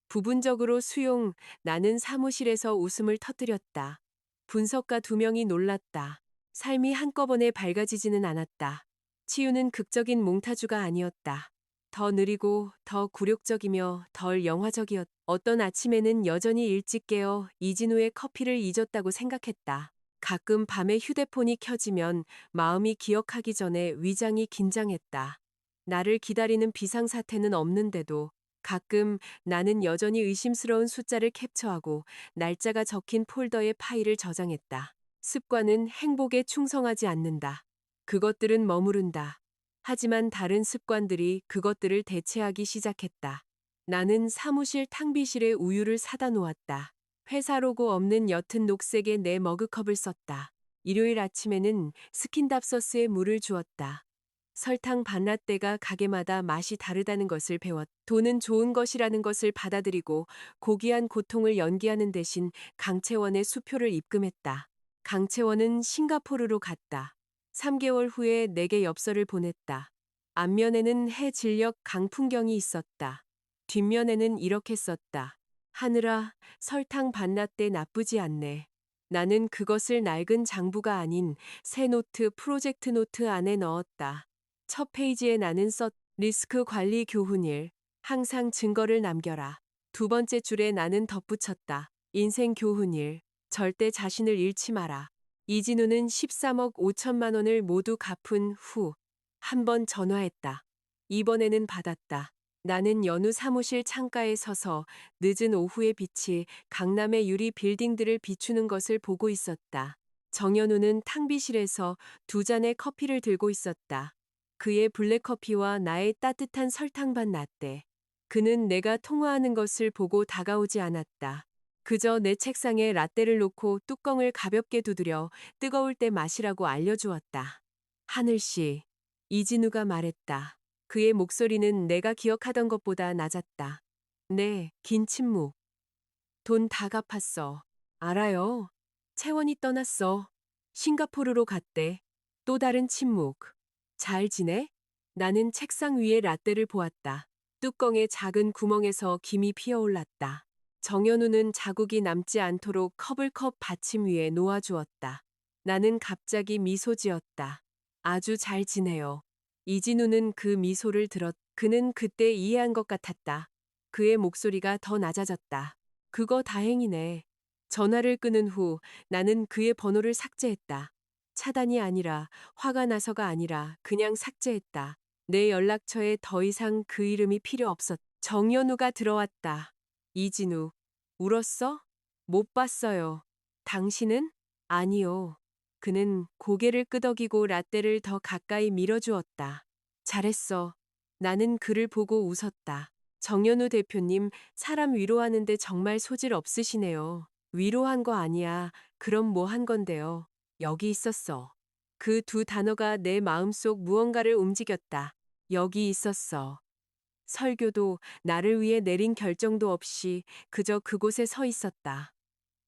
부분적으로 수용. 나는 사무실에서 웃음을 터뜨렸다. 분석가 2명이 놀랐다. 삶이 한꺼번에 밝아지지는 않았다. 치유는 극적인 몽타주가 아니었다. 더 느리고 더 굴욕적이며 덜 영화적이었다. 어떤 아침에는 여전히 일찍 깨어 이진우의 커피를 잊었다고 생각했다. 가끔 밤에 휴대폰이 켜지면 마음이 기억하기 전에 위장이 긴장했다. 나를 기다리는 비상사태는 없는데도 가끔 나는 여전히 의심스러운 숫자를 캡처하고 날짜가 적힌 폴더에 파일을 저장했다. 습관은 행복에 충성하지 않는다. 그것들은 머무른다. 하지만 다른 습관들이 그것들을 대체하기 시작했다. 나는 사무실 탕비실에 우유를 사다 놓았다. 회사 로고 없는 옅은 녹색의 내 머그컵을 썼다. 일요일 아침에는 스킨답서스에 물을 주었다. 설탕 반라떼가 가게마다 맛이 다르다는 것을 배웠다. 돈은 좋은 것이라는 것을 받아들이고 고귀한 고통을 연기하는 대신 강채원의 수표를 입금했다. 강채원은 싱가포르로 갔다. 3개월 후에 내게 엽서를 보냈다. 앞면에는 해 진력 강풍경이 있었다. 뒷면에는 이렇게 썼다. 하늘아, 설탕 반라떼 나쁘지 않네. 나는 그것을 낡은 장부가 아닌 새 노트 프로젝트 노트 안에 넣었다. 첫 페이지에 나는 리스크 관리 교훈일. 항상 증거를 남겨라. 2번째 줄에 나는 덧붙였다. 인생 교훈일. 절대 자신을 잃지 마라. 이진우는 13억 5천만 원을 모두 갚은 후 한 번 전화했다. 이번에는 받았다. 나는 연우 사무실 창가에 서서 늦은 오후의 빛이 강남의 유리 빌딩들을 비추는 것을 보고 있었다. 정연우는 탕비실에서 2잔의 커피를 들고 있었다. 그의 블랙커피와 나의 따뜻한 설탕반 라떼. 그는 내가 통화하는 것을 보고 다가오지 않았다. 그저 내 책상에 라떼를 놓고 뚜껑을 가볍게 두드려 뜨거울 때 마시라고 알려주었다. 하늘씨, 이진우가 말했다. 그의 목소리는 내가 기억하던 것보다 낮았다. 네, 긴 침묵. 돈 다 갚았어. 알아요. 채원이 떠났어. 싱가포르로 갔대. 또 다른 침묵. 잘 지내? 나는 책상 위에 라떼를 보았다. 뚜껑의 작은 구멍에서 김이 피어올랐다. 정연우는 자국이 남지 않도록 컵을 컵 받침 위에 놓아주었다. 나는 갑자기 미소 지었다. 아주 잘 지내요. 이진우는 그 미소를 그는 그때 이해한 것 같았다. 그의 목소리가 더 낮아졌다. 그거 다행이네. 전화를 끊은 후 나는 그의 번호를 삭제했다. 차단이 아니라 화가 나서가 아니라 그냥 삭제했다. 내 연락처에 더 이상 그 이름이 필요 없었다. 정연우가 들어왔다. 이진우. 울었어? 못 봤어요. 당신은? 아니요. 그는 고개를 끄덕이고 라떼를 더 가까이 밀어주었다. 잘했어. 나는 그를 보고 웃었다. 정연우 대표님, 사람 위로하는데 정말 소질 없으시네요. 위로한 거 아니야. 그럼 뭐 한 건데요. 여기 있었어. 그 2단어가 내 마음속 무언가를 움직였다. 여기 있었어. 설교도 나를 위해 내린 결정도 없이 그저 그곳에 서 있었다.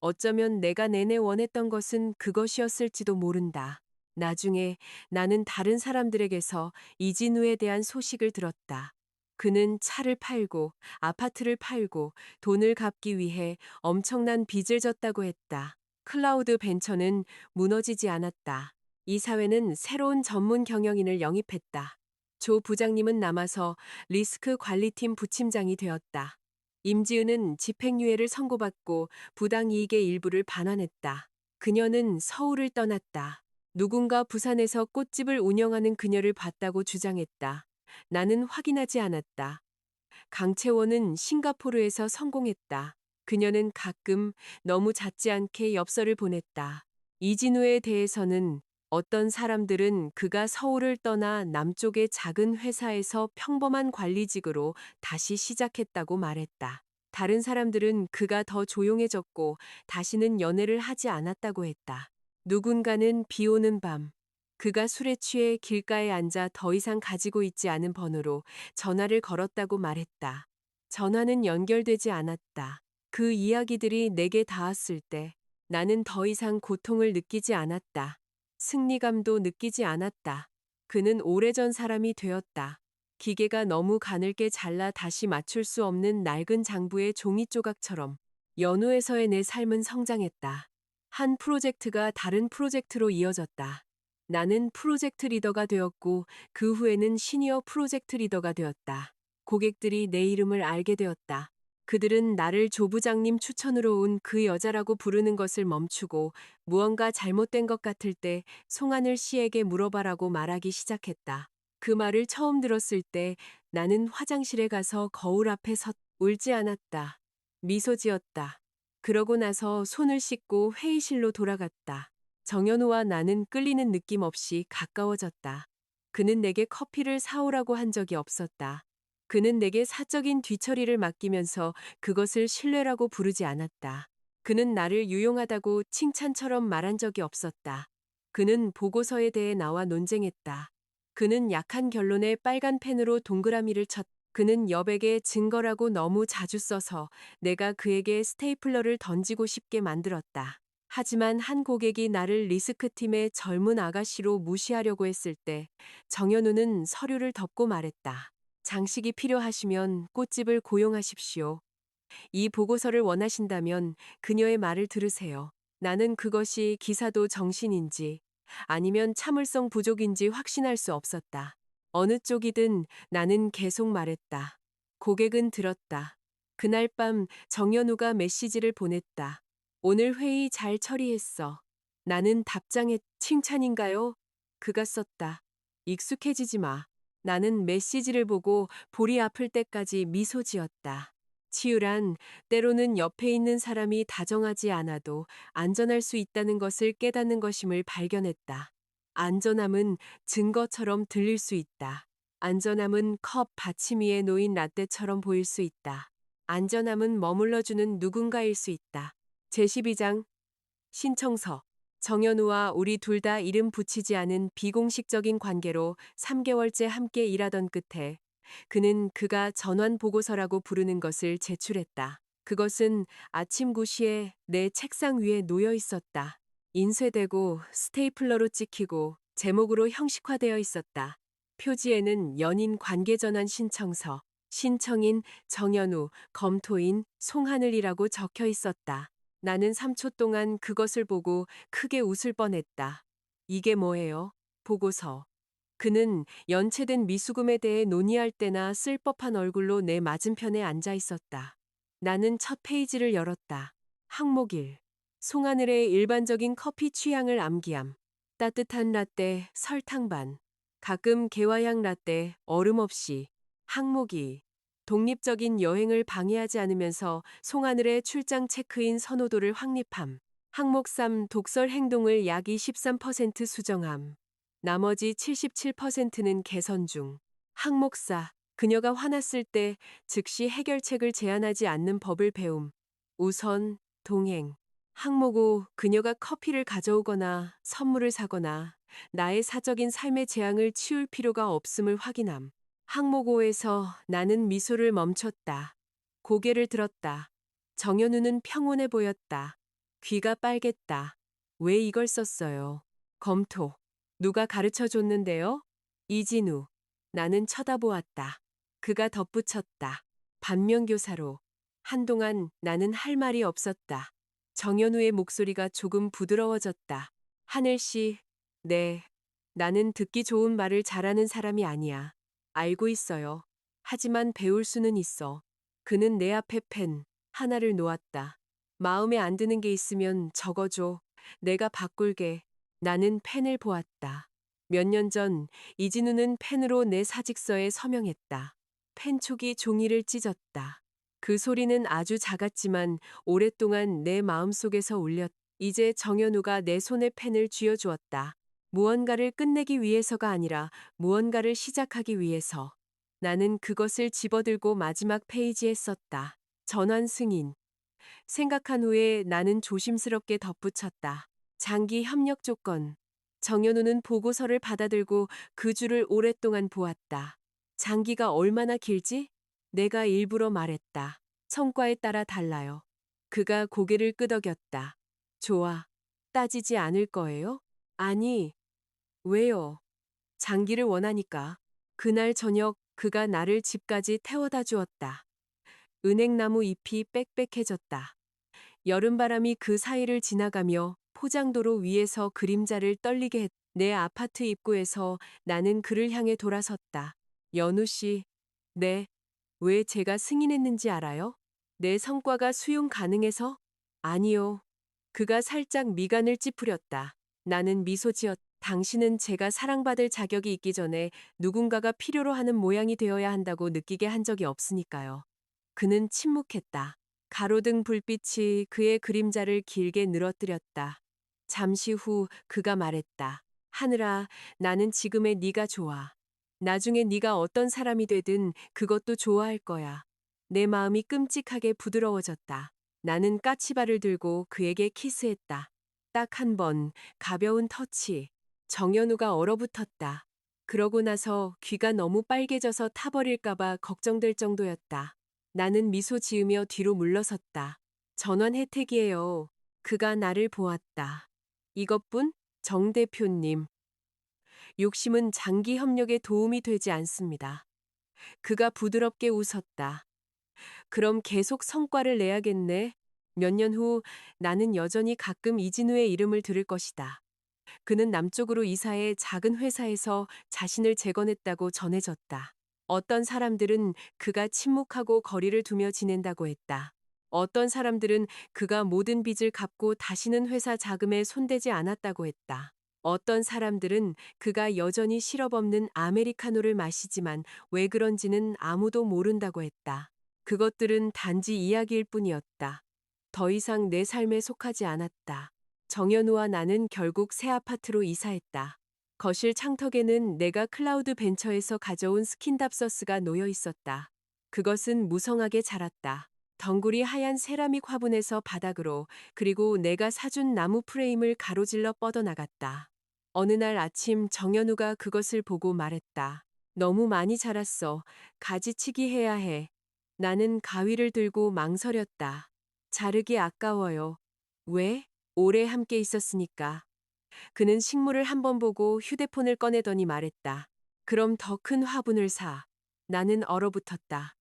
어쩌면 내가 내내 원했던 것은 그것이었을지도 모른다. 나중에 나는 다른 사람들에게서 이진우에 대한 소식을 들었다. 그는 차를 팔고 아파트를 팔고 돈을 갚기 위해 엄청난 빚을 졌다고 했다. 클라우드 벤처는 무너지지 않았다. 이 사회는 새로운 전문 경영인을 영입했다. 조 부장님은 남아서 리스크 관리팀 부팀장이 되었다. 임지은은 집행유예를 선고받고 부당이익의 일부를 반환했다. 그녀는 서울을 떠났다. 누군가 부산에서 꽃집을 운영하는 그녀를 봤다고 주장했다. 나는 확인하지 않았다. 강채원은 싱가포르에서 성공했다. 그녀는 가끔 너무 잦지 않게 엽서를 보냈다. 이진우에 대해서는 어떤 사람들은 그가 서울을 떠나 남쪽의 작은 회사에서 평범한 관리직으로 다시 시작했다고 말했다. 다른 사람들은 그가 더 조용해졌고 다시는 연애를 하지 않았다고 했다. 누군가는 비 오는 밤, 그가 술에 취해 길가에 앉아 더 이상 가지고 있지 않은 번호로 전화를 걸었다고 말했다. 전화는 연결되지 않았다. 그 이야기들이 내게 닿았을 때 나는 더 이상 고통을 느끼지 않았다. 승리감도 느끼지 않았다. 그는 오래전 사람이 되었다. 기계가 너무 가늘게 잘라 다시 맞출 수 없는 낡은 장부의 종이 조각처럼 연후에서의 내 삶은 성장했다. 한 프로젝트가 다른 프로젝트로 이어졌다. 나는 프로젝트 리더가 되었고 그 후에는 시니어 프로젝트 리더가 되었다. 고객들이 내 이름을 알게 되었다. 그들은 나를 조부장님 추천으로 온 그 여자라고 부르는 것을 멈추고 무언가 잘못된 것 같을 때 송하늘 씨에게 물어봐라고 말하기 시작했다. 그 말을 처음 들었을 때 나는 화장실에 가서 거울 앞에 울지 않았다. 미소 지었다. 그러고 나서 손을 씻고 회의실로 돌아갔다. 정연우와 나는 끌리는 느낌 없이 가까워졌다. 그는 내게 커피를 사오라고 한 적이 없었다. 그는 내게 사적인 뒤처리를 맡기면서 그것을 신뢰라고 부르지 않았다. 그는 나를 유용하다고 칭찬처럼 말한 적이 없었다. 그는 보고서에 대해 나와 논쟁했다. 그는 약한 결론에 빨간 펜으로 동그라미를 그는 여백에 증거라고 너무 자주 써서 내가 그에게 스테이플러를 던지고 싶게 만들었다. 하지만 한 고객이 나를 리스크팀의 젊은 아가씨로 무시하려고 했을 때 정현우는 서류를 덮고 말했다. 장식이 필요하시면 꽃집을 고용하십시오. 이 보고서를 원하신다면 그녀의 말을 들으세요. 나는 그것이 기사도 정신인지 아니면 참을성 부족인지 확신할 수 없었다. 어느 쪽이든 나는 계속 말했다. 고객은 들었다. 그날 밤 정연우가 메시지를 보냈다. 오늘 회의 잘 처리했어. 나는 답장에 칭찬인가요? 그가 썼다. 익숙해지지 마. 나는 메시지를 보고 볼이 아플 때까지 미소 지었다. 치유란 때로는 옆에 있는 사람이 다정하지 않아도 안전할 수 있다는 것을 깨닫는 것임을 발견했다. 안전함은 증거처럼 들릴 수 있다. 안전함은 컵 받침 위에 놓인 라떼처럼 보일 수 있다. 안전함은 머물러주는 누군가일 수 있다. 제12장 신청서 정연우와 우리 둘 다 이름 붙이지 않은 비공식적인 관계로 3개월째 함께 일하던 끝에 그는 그가 전환 보고서라고 부르는 것을 제출했다. 그것은 아침 9시에 내 책상 위에 놓여 있었다. 인쇄되고 스테이플러로 찍히고 제목으로 형식화되어 있었다. 표지에는 연인 관계 전환 신청서, 신청인 정연우, 검토인 송하늘이라고 적혀 있었다. 나는 3초 동안 그것을 보고 크게 웃을 뻔했다. 이게 뭐예요? 보고서. 그는 연체된 미수금에 대해 논의할 때나 쓸 법한 얼굴로 내 맞은편에 앉아 있었다. 나는 첫 페이지를 열었다. 항목 1. 송하늘의 일반적인 커피 취향을 암기함. 따뜻한 라떼, 설탕 반. 가끔 개화향 라떼, 얼음 없이. 항목 2. 독립적인 여행을 방해하지 않으면서 송하늘의 출장 체크인 선호도를 확립함. 항목 3. 독설 행동을 약 23% 수정함. 나머지 77%는 개선 중. 항목 4. 그녀가 화났을 때 즉시 해결책을 제안하지 않는 법을 배움. 우선, 동행. 항목 5. 그녀가 커피를 가져오거나 선물을 사거나 나의 사적인 삶의 재앙을 치울 필요가 없음을 확인함. 항목 5에서 나는 미소를 멈췄다. 고개를 들었다. 정연우는 평온해 보였다. 귀가 빨갰다. 왜 이걸 썼어요? 검토. 누가 가르쳐 줬는데요? 이진우. 나는 쳐다보았다. 그가 덧붙였다. 반면교사로. 한동안 나는 할 말이 없었다. 정연우의 목소리가 조금 부드러워졌다. 하늘 씨, 네. 나는 듣기 좋은 말을 잘하는 사람이 아니야. 알고 있어요. 하지만 배울 수는 있어. 그는 내 앞에 펜 하나를 놓았다. 마음에 안 드는 게 있으면 적어줘. 내가 바꿀게. 나는 펜을 보았다. 몇 년 전 이진우는 펜으로 내 사직서에 서명했다. 펜촉이 종이를 찢었다. 그 소리는 아주 작았지만 오랫동안 내 마음속에서 울렸다. 이제 정현우가 내 손에 펜을 쥐어주었다. 무언가를 끝내기 위해서가 아니라 무언가를 시작하기 위해서. 나는 그것을 집어들고 마지막 페이지에 썼다. 전환 승인. 생각한 후에 나는 조심스럽게 덧붙였다. 장기 협력 조건. 정현우는 보고서를 받아들고 그 줄을 오랫동안 보았다. 장기가 얼마나 길지? 내가 일부러 말했다. 성과에 따라 달라요. 그가 고개를 끄덕였다. 좋아. 따지지 않을 거예요? 아니, 왜요? 장기를 원하니까. 그날 저녁 그가 나를 집까지 태워다 주었다. 은행나무 잎이 빽빽해졌다. 여름바람이 그 사이를 지나가며 포장도로 위에서 그림자를 떨리게 했다. 내 아파트 입구에서 나는 그를 향해 돌아섰다. 연우 씨, 네, 왜 제가 승인했는지 알아요? 내 성과가 수용 가능해서? 아니요. 그가 살짝 미간을 찌푸렸다. 나는 미소 지었다. 당신은 제가 사랑받을 자격이 있기 전에 누군가가 필요로 하는 모양이 되어야 한다고 느끼게 한 적이 없으니까요. 그는 침묵했다. 가로등 불빛이 그의 그림자를 길게 늘어뜨렸다. 잠시 후 그가 말했다. 하늘아, 나는 지금의 네가 좋아. 나중에 네가 어떤 사람이 되든 그것도 좋아할 거야. 내 마음이 끔찍하게 부드러워졌다. 나는 까치발을 들고 그에게 키스했다. 딱 한 번, 가벼운 터치. 정연우가 얼어붙었다. 그러고 나서 귀가 너무 빨개져서 타버릴까봐 걱정될 정도였다. 나는 미소 지으며 뒤로 물러섰다. 전원 혜택이에요. 그가 나를 보았다. 이것뿐? 정 대표님. 욕심은 장기 협력에 도움이 되지 않습니다. 그가 부드럽게 웃었다. 그럼 계속 성과를 내야겠네. 몇 년 후 나는 여전히 가끔 이진우의 이름을 들을 것이다. 그는 남쪽으로 이사해 작은 회사에서 자신을 재건했다고 전해졌다. 어떤 사람들은 그가 침묵하고 거리를 두며 지낸다고 했다. 어떤 사람들은 그가 모든 빚을 갚고 다시는 회사 자금에 손대지 않았다고 했다. 어떤 사람들은 그가 여전히 실업없는 아메리카노를 마시지만 왜 그런지는 아무도 모른다고 했다. 그것들은 단지 이야기일 뿐이었다. 더 이상 내 삶에 속하지 않았다. 정연우와 나는 결국 새 아파트로 이사했다. 거실 창턱에는 내가 클라우드 벤처에서 가져온 스킨답서스가 놓여 있었다. 그것은 무성하게 자랐다. 덩굴이 하얀 세라믹 화분에서 바닥으로, 그리고 내가 사준 나무 프레임을 가로질러 뻗어나갔다. 어느 날 아침 정연우가 그것을 보고 말했다. 너무 많이 자랐어. 가지치기 해야 해. 나는 가위를 들고 망설였다. 자르기 아까워요. 왜? 오래 함께 있었으니까. 그는 식물을 한번 보고 휴대폰을 꺼내더니 말했다. 그럼 더 큰 화분을 사. 나는 얼어붙었다.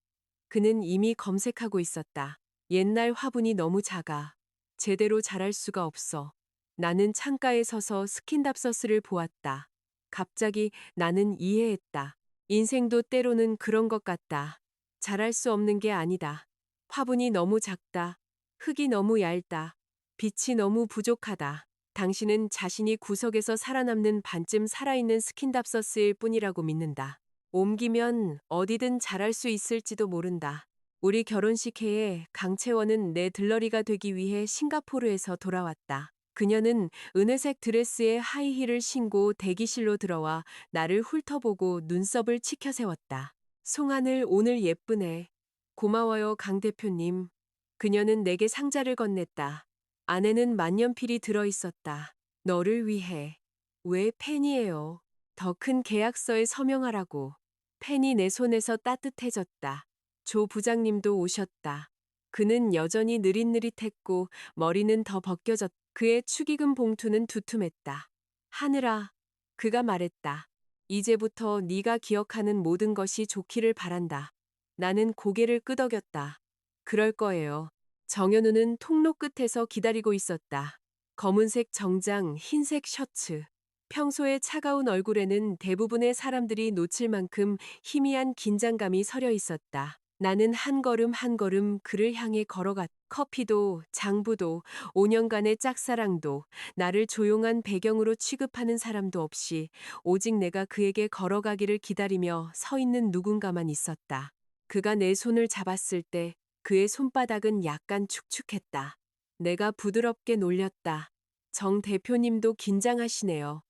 그는 이미 검색하고 있었다. 옛날 화분이 너무 작아. 제대로 자랄 수가 없어. 나는 창가에 서서 스킨답서스를 보았다. 갑자기 나는 이해했다. 인생도 때로는 그런 것 같다. 잘할 수 없는 게 아니다. 화분이 너무 작다. 흙이 너무 얇다. 빛이 너무 부족하다. 당신은 자신이 구석에서 살아남는 반쯤 살아있는 스킨답서스일 뿐이라고 믿는다. 옮기면 어디든 잘할 수 있을지도 모른다. 우리 결혼식 해에 강채원은 내 들러리가 되기 위해 싱가포르에서 돌아왔다. 그녀는 은회색 드레스에 하이힐을 신고 대기실로 들어와 나를 훑어보고 눈썹을 치켜세웠다. 송하늘 오늘 예쁘네. 고마워요, 강 대표님. 그녀는 내게 상자를 건넸다. 안에는 만년필이 들어있었다. 너를 위해. 왜 펜이에요? 더 큰 계약서에 서명하라고. 펜이 내 손에서 따뜻해졌다. 조 부장님도 오셨다. 그는 여전히 느릿느릿했고 머리는 더 벗겨졌다. 그의 축의금 봉투는 두툼했다. 하늘아, 그가 말했다. 이제부터 네가 기억하는 모든 것이 좋기를 바란다. 나는 고개를 끄덕였다. 그럴 거예요. 정연우는 통로 끝에서 기다리고 있었다. 검은색 정장, 흰색 셔츠. 평소에 차가운 얼굴에는 대부분의 사람들이 놓칠 만큼 희미한 긴장감이 서려 있었다. 나는 한 걸음 한 걸음 그를 향해 걸어갔. 커피도 장부도 5년간의 짝사랑도 나를 조용한 배경으로 취급하는 사람도 없이 오직 내가 그에게 걸어가기를 기다리며 서 있는 누군가만 있었다. 그가 내 손을 잡았을 때 그의 손바닥은 약간 축축했다. 내가 부드럽게 놀렸다. 정 대표님도 긴장하시네요.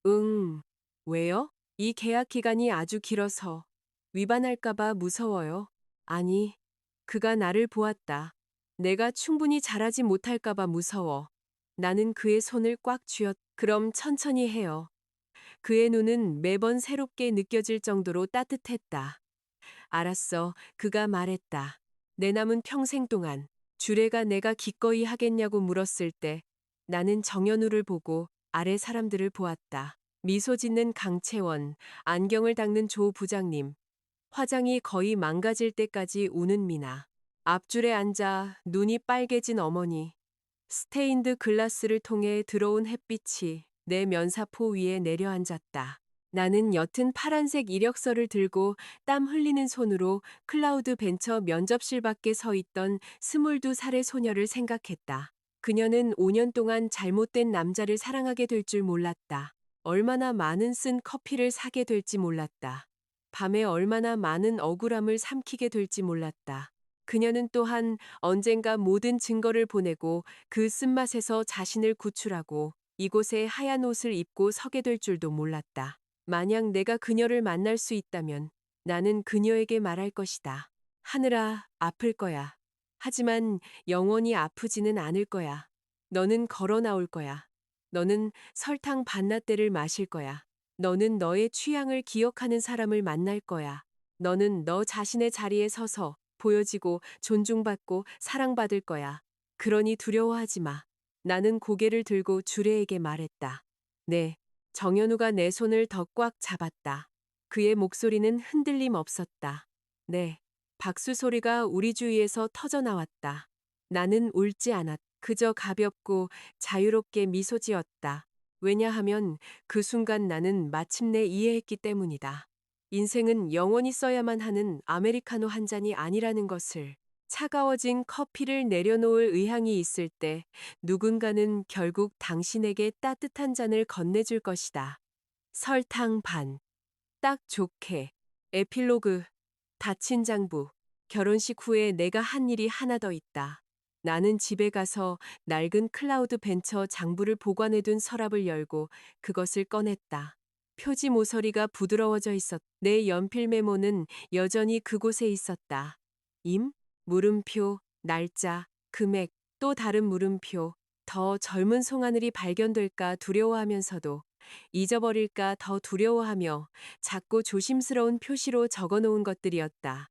응. 왜요? 이 계약 기간이 아주 길어서 위반할까봐 무서워요. 아니, 그가 나를 보았다. 내가 충분히 잘하지 못할까봐 무서워. 나는 그의 손을 꽉 쥐었. 그럼 천천히 해요. 그의 눈은 매번 새롭게 느껴질 정도로 따뜻했다. 알았어. 그가 말했다. 내 남은 평생 동안 주례가 내가 기꺼이 하겠냐고 물었을 때 나는 정연우를 보고 아래 사람들을 보았다. 미소 짓는 강채원, 안경을 닦는 조 부장님, 화장이 거의 망가질 때까지 우는 미나. 앞줄에 앉아 눈이 빨개진 어머니. 스테인드 글라스를 통해 들어온 햇빛이 내 면사포 위에 내려앉았다. 나는 옅은 파란색 이력서를 들고 땀 흘리는 손으로 클라우드 벤처 면접실 밖에 서 있던 22살의 소녀를 생각했다. 그녀는 5년 동안 잘못된 남자를 사랑하게 될 줄 몰랐다. 얼마나 많은 쓴 커피를 사게 될지 몰랐다. 밤에 얼마나 많은 억울함을 삼키게 될지 몰랐다. 그녀는 또한 언젠가 모든 증거를 보내고 그 쓴맛에서 자신을 구출하고 이곳에 하얀 옷을 입고 서게 될 줄도 몰랐다. 만약 내가 그녀를 만날 수 있다면 나는 그녀에게 말할 것이다. 하늘아, 아플 거야. 하지만 영원히 아프지는 않을 거야. 너는 걸어 나올 거야. 너는 설탕 반나대를 마실 거야. 너는 너의 취향을 기억하는 사람을 만날 거야. 너는 너 자신의 자리에 서서 보여지고 존중받고 사랑받을 거야. 그러니 두려워하지 마. 나는 고개를 들고 주례에게 말했다. 네. 정연우가 내 손을 더 꽉 잡았다. 그의 목소리는 흔들림 없었다. 네. 박수 소리가 우리 주위에서 터져 나왔다. 나는 울지 않았. 그저 가볍고 자유롭게 미소 지었다. 왜냐하면 그 순간 나는 마침내 이해했기 때문이다. 인생은 영원히 써야만 하는 아메리카노 한 잔이 아니라는 것을. 차가워진 커피를 내려놓을 의향이 있을 때 누군가는 결국 당신에게 따뜻한 잔을 건네줄 것이다. 설탕 반. 딱 좋게. 에필로그. 다친 장부. 결혼식 후에 내가 한 일이 하나 더 있다. 나는 집에 가서 낡은 클라우드 벤처 장부를 보관해둔 서랍을 열고 그것을 꺼냈다. 표지 모서리가 부드러워져 있었. 내 연필 메모는 여전히 그곳에 있었다. 임, 물음표, 날짜, 금액, 또 다른 물음표. 더 젊은 송하늘이 발견될까 두려워하면서도 잊어버릴까 더 두려워하며 작고 조심스러운 표시로 적어놓은 것들이었다.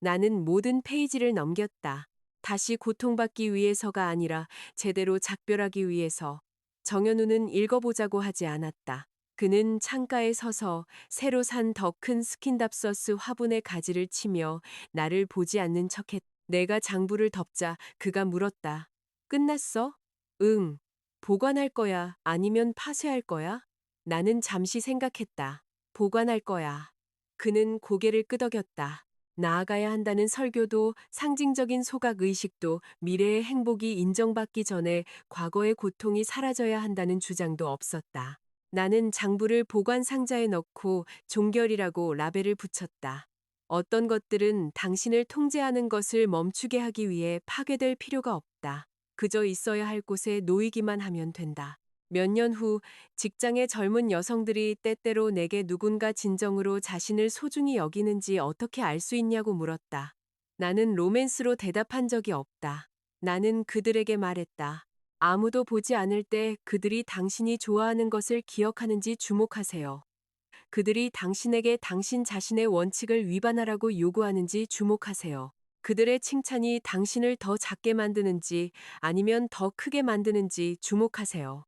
나는 모든 페이지를 넘겼다. 다시 고통받기 위해서가 아니라 제대로 작별하기 위해서. 정연우는 읽어보자고 하지 않았다. 그는 창가에 서서 새로 산 더 큰 스킨답서스 화분에 가지를 치며 나를 보지 않는 척했다. 내가 장부를 덮자 그가 물었다. 끝났어? 응. 보관할 거야? 아니면 파쇄할 거야? 나는 잠시 생각했다. 보관할 거야. 그는 고개를 끄덕였다. 나아가야 한다는 설교도 상징적인 소각 의식도 미래의 행복이 인정받기 전에 과거의 고통이 사라져야 한다는 주장도 없었다. 나는 장부를 보관 상자에 넣고 종결이라고 라벨을 붙였다. 어떤 것들은 당신을 통제하는 것을 멈추게 하기 위해 파괴될 필요가 없다. 그저 있어야 할 곳에 놓이기만 하면 된다. 몇 년 후 직장의 젊은 여성들이 때때로 내게 누군가 진정으로 자신을 소중히 여기는지 어떻게 알 수 있냐고 물었다. 나는 로맨스로 대답한 적이 없다. 나는 그들에게 말했다. 아무도 보지 않을 때 그들이 당신이 좋아하는 것을 기억하는지 주목하세요. 그들이 당신에게 당신 자신의 원칙을 위반하라고 요구하는지 주목하세요. 그들의 칭찬이 당신을 더 작게 만드는지 아니면 더 크게 만드는지 주목하세요.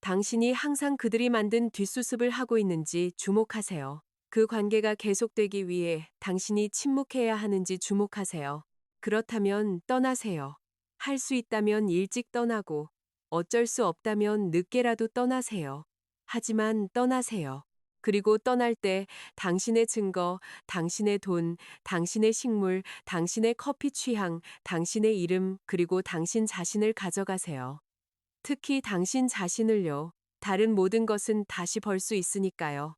당신이 항상 그들이 만든 뒷수습을 하고 있는지 주목하세요. 그 관계가 계속되기 위해 당신이 침묵해야 하는지 주목하세요. 그렇다면 떠나세요. 할 수 있다면 일찍 떠나고 어쩔 수 없다면 늦게라도 떠나세요. 하지만 떠나세요. 그리고 떠날 때 당신의 증거, 당신의 돈, 당신의 식물, 당신의 커피 취향, 당신의 이름, 그리고 당신 자신을 가져가세요. 특히 당신 자신을요. 다른 모든 것은 다시 벌 수 있으니까요.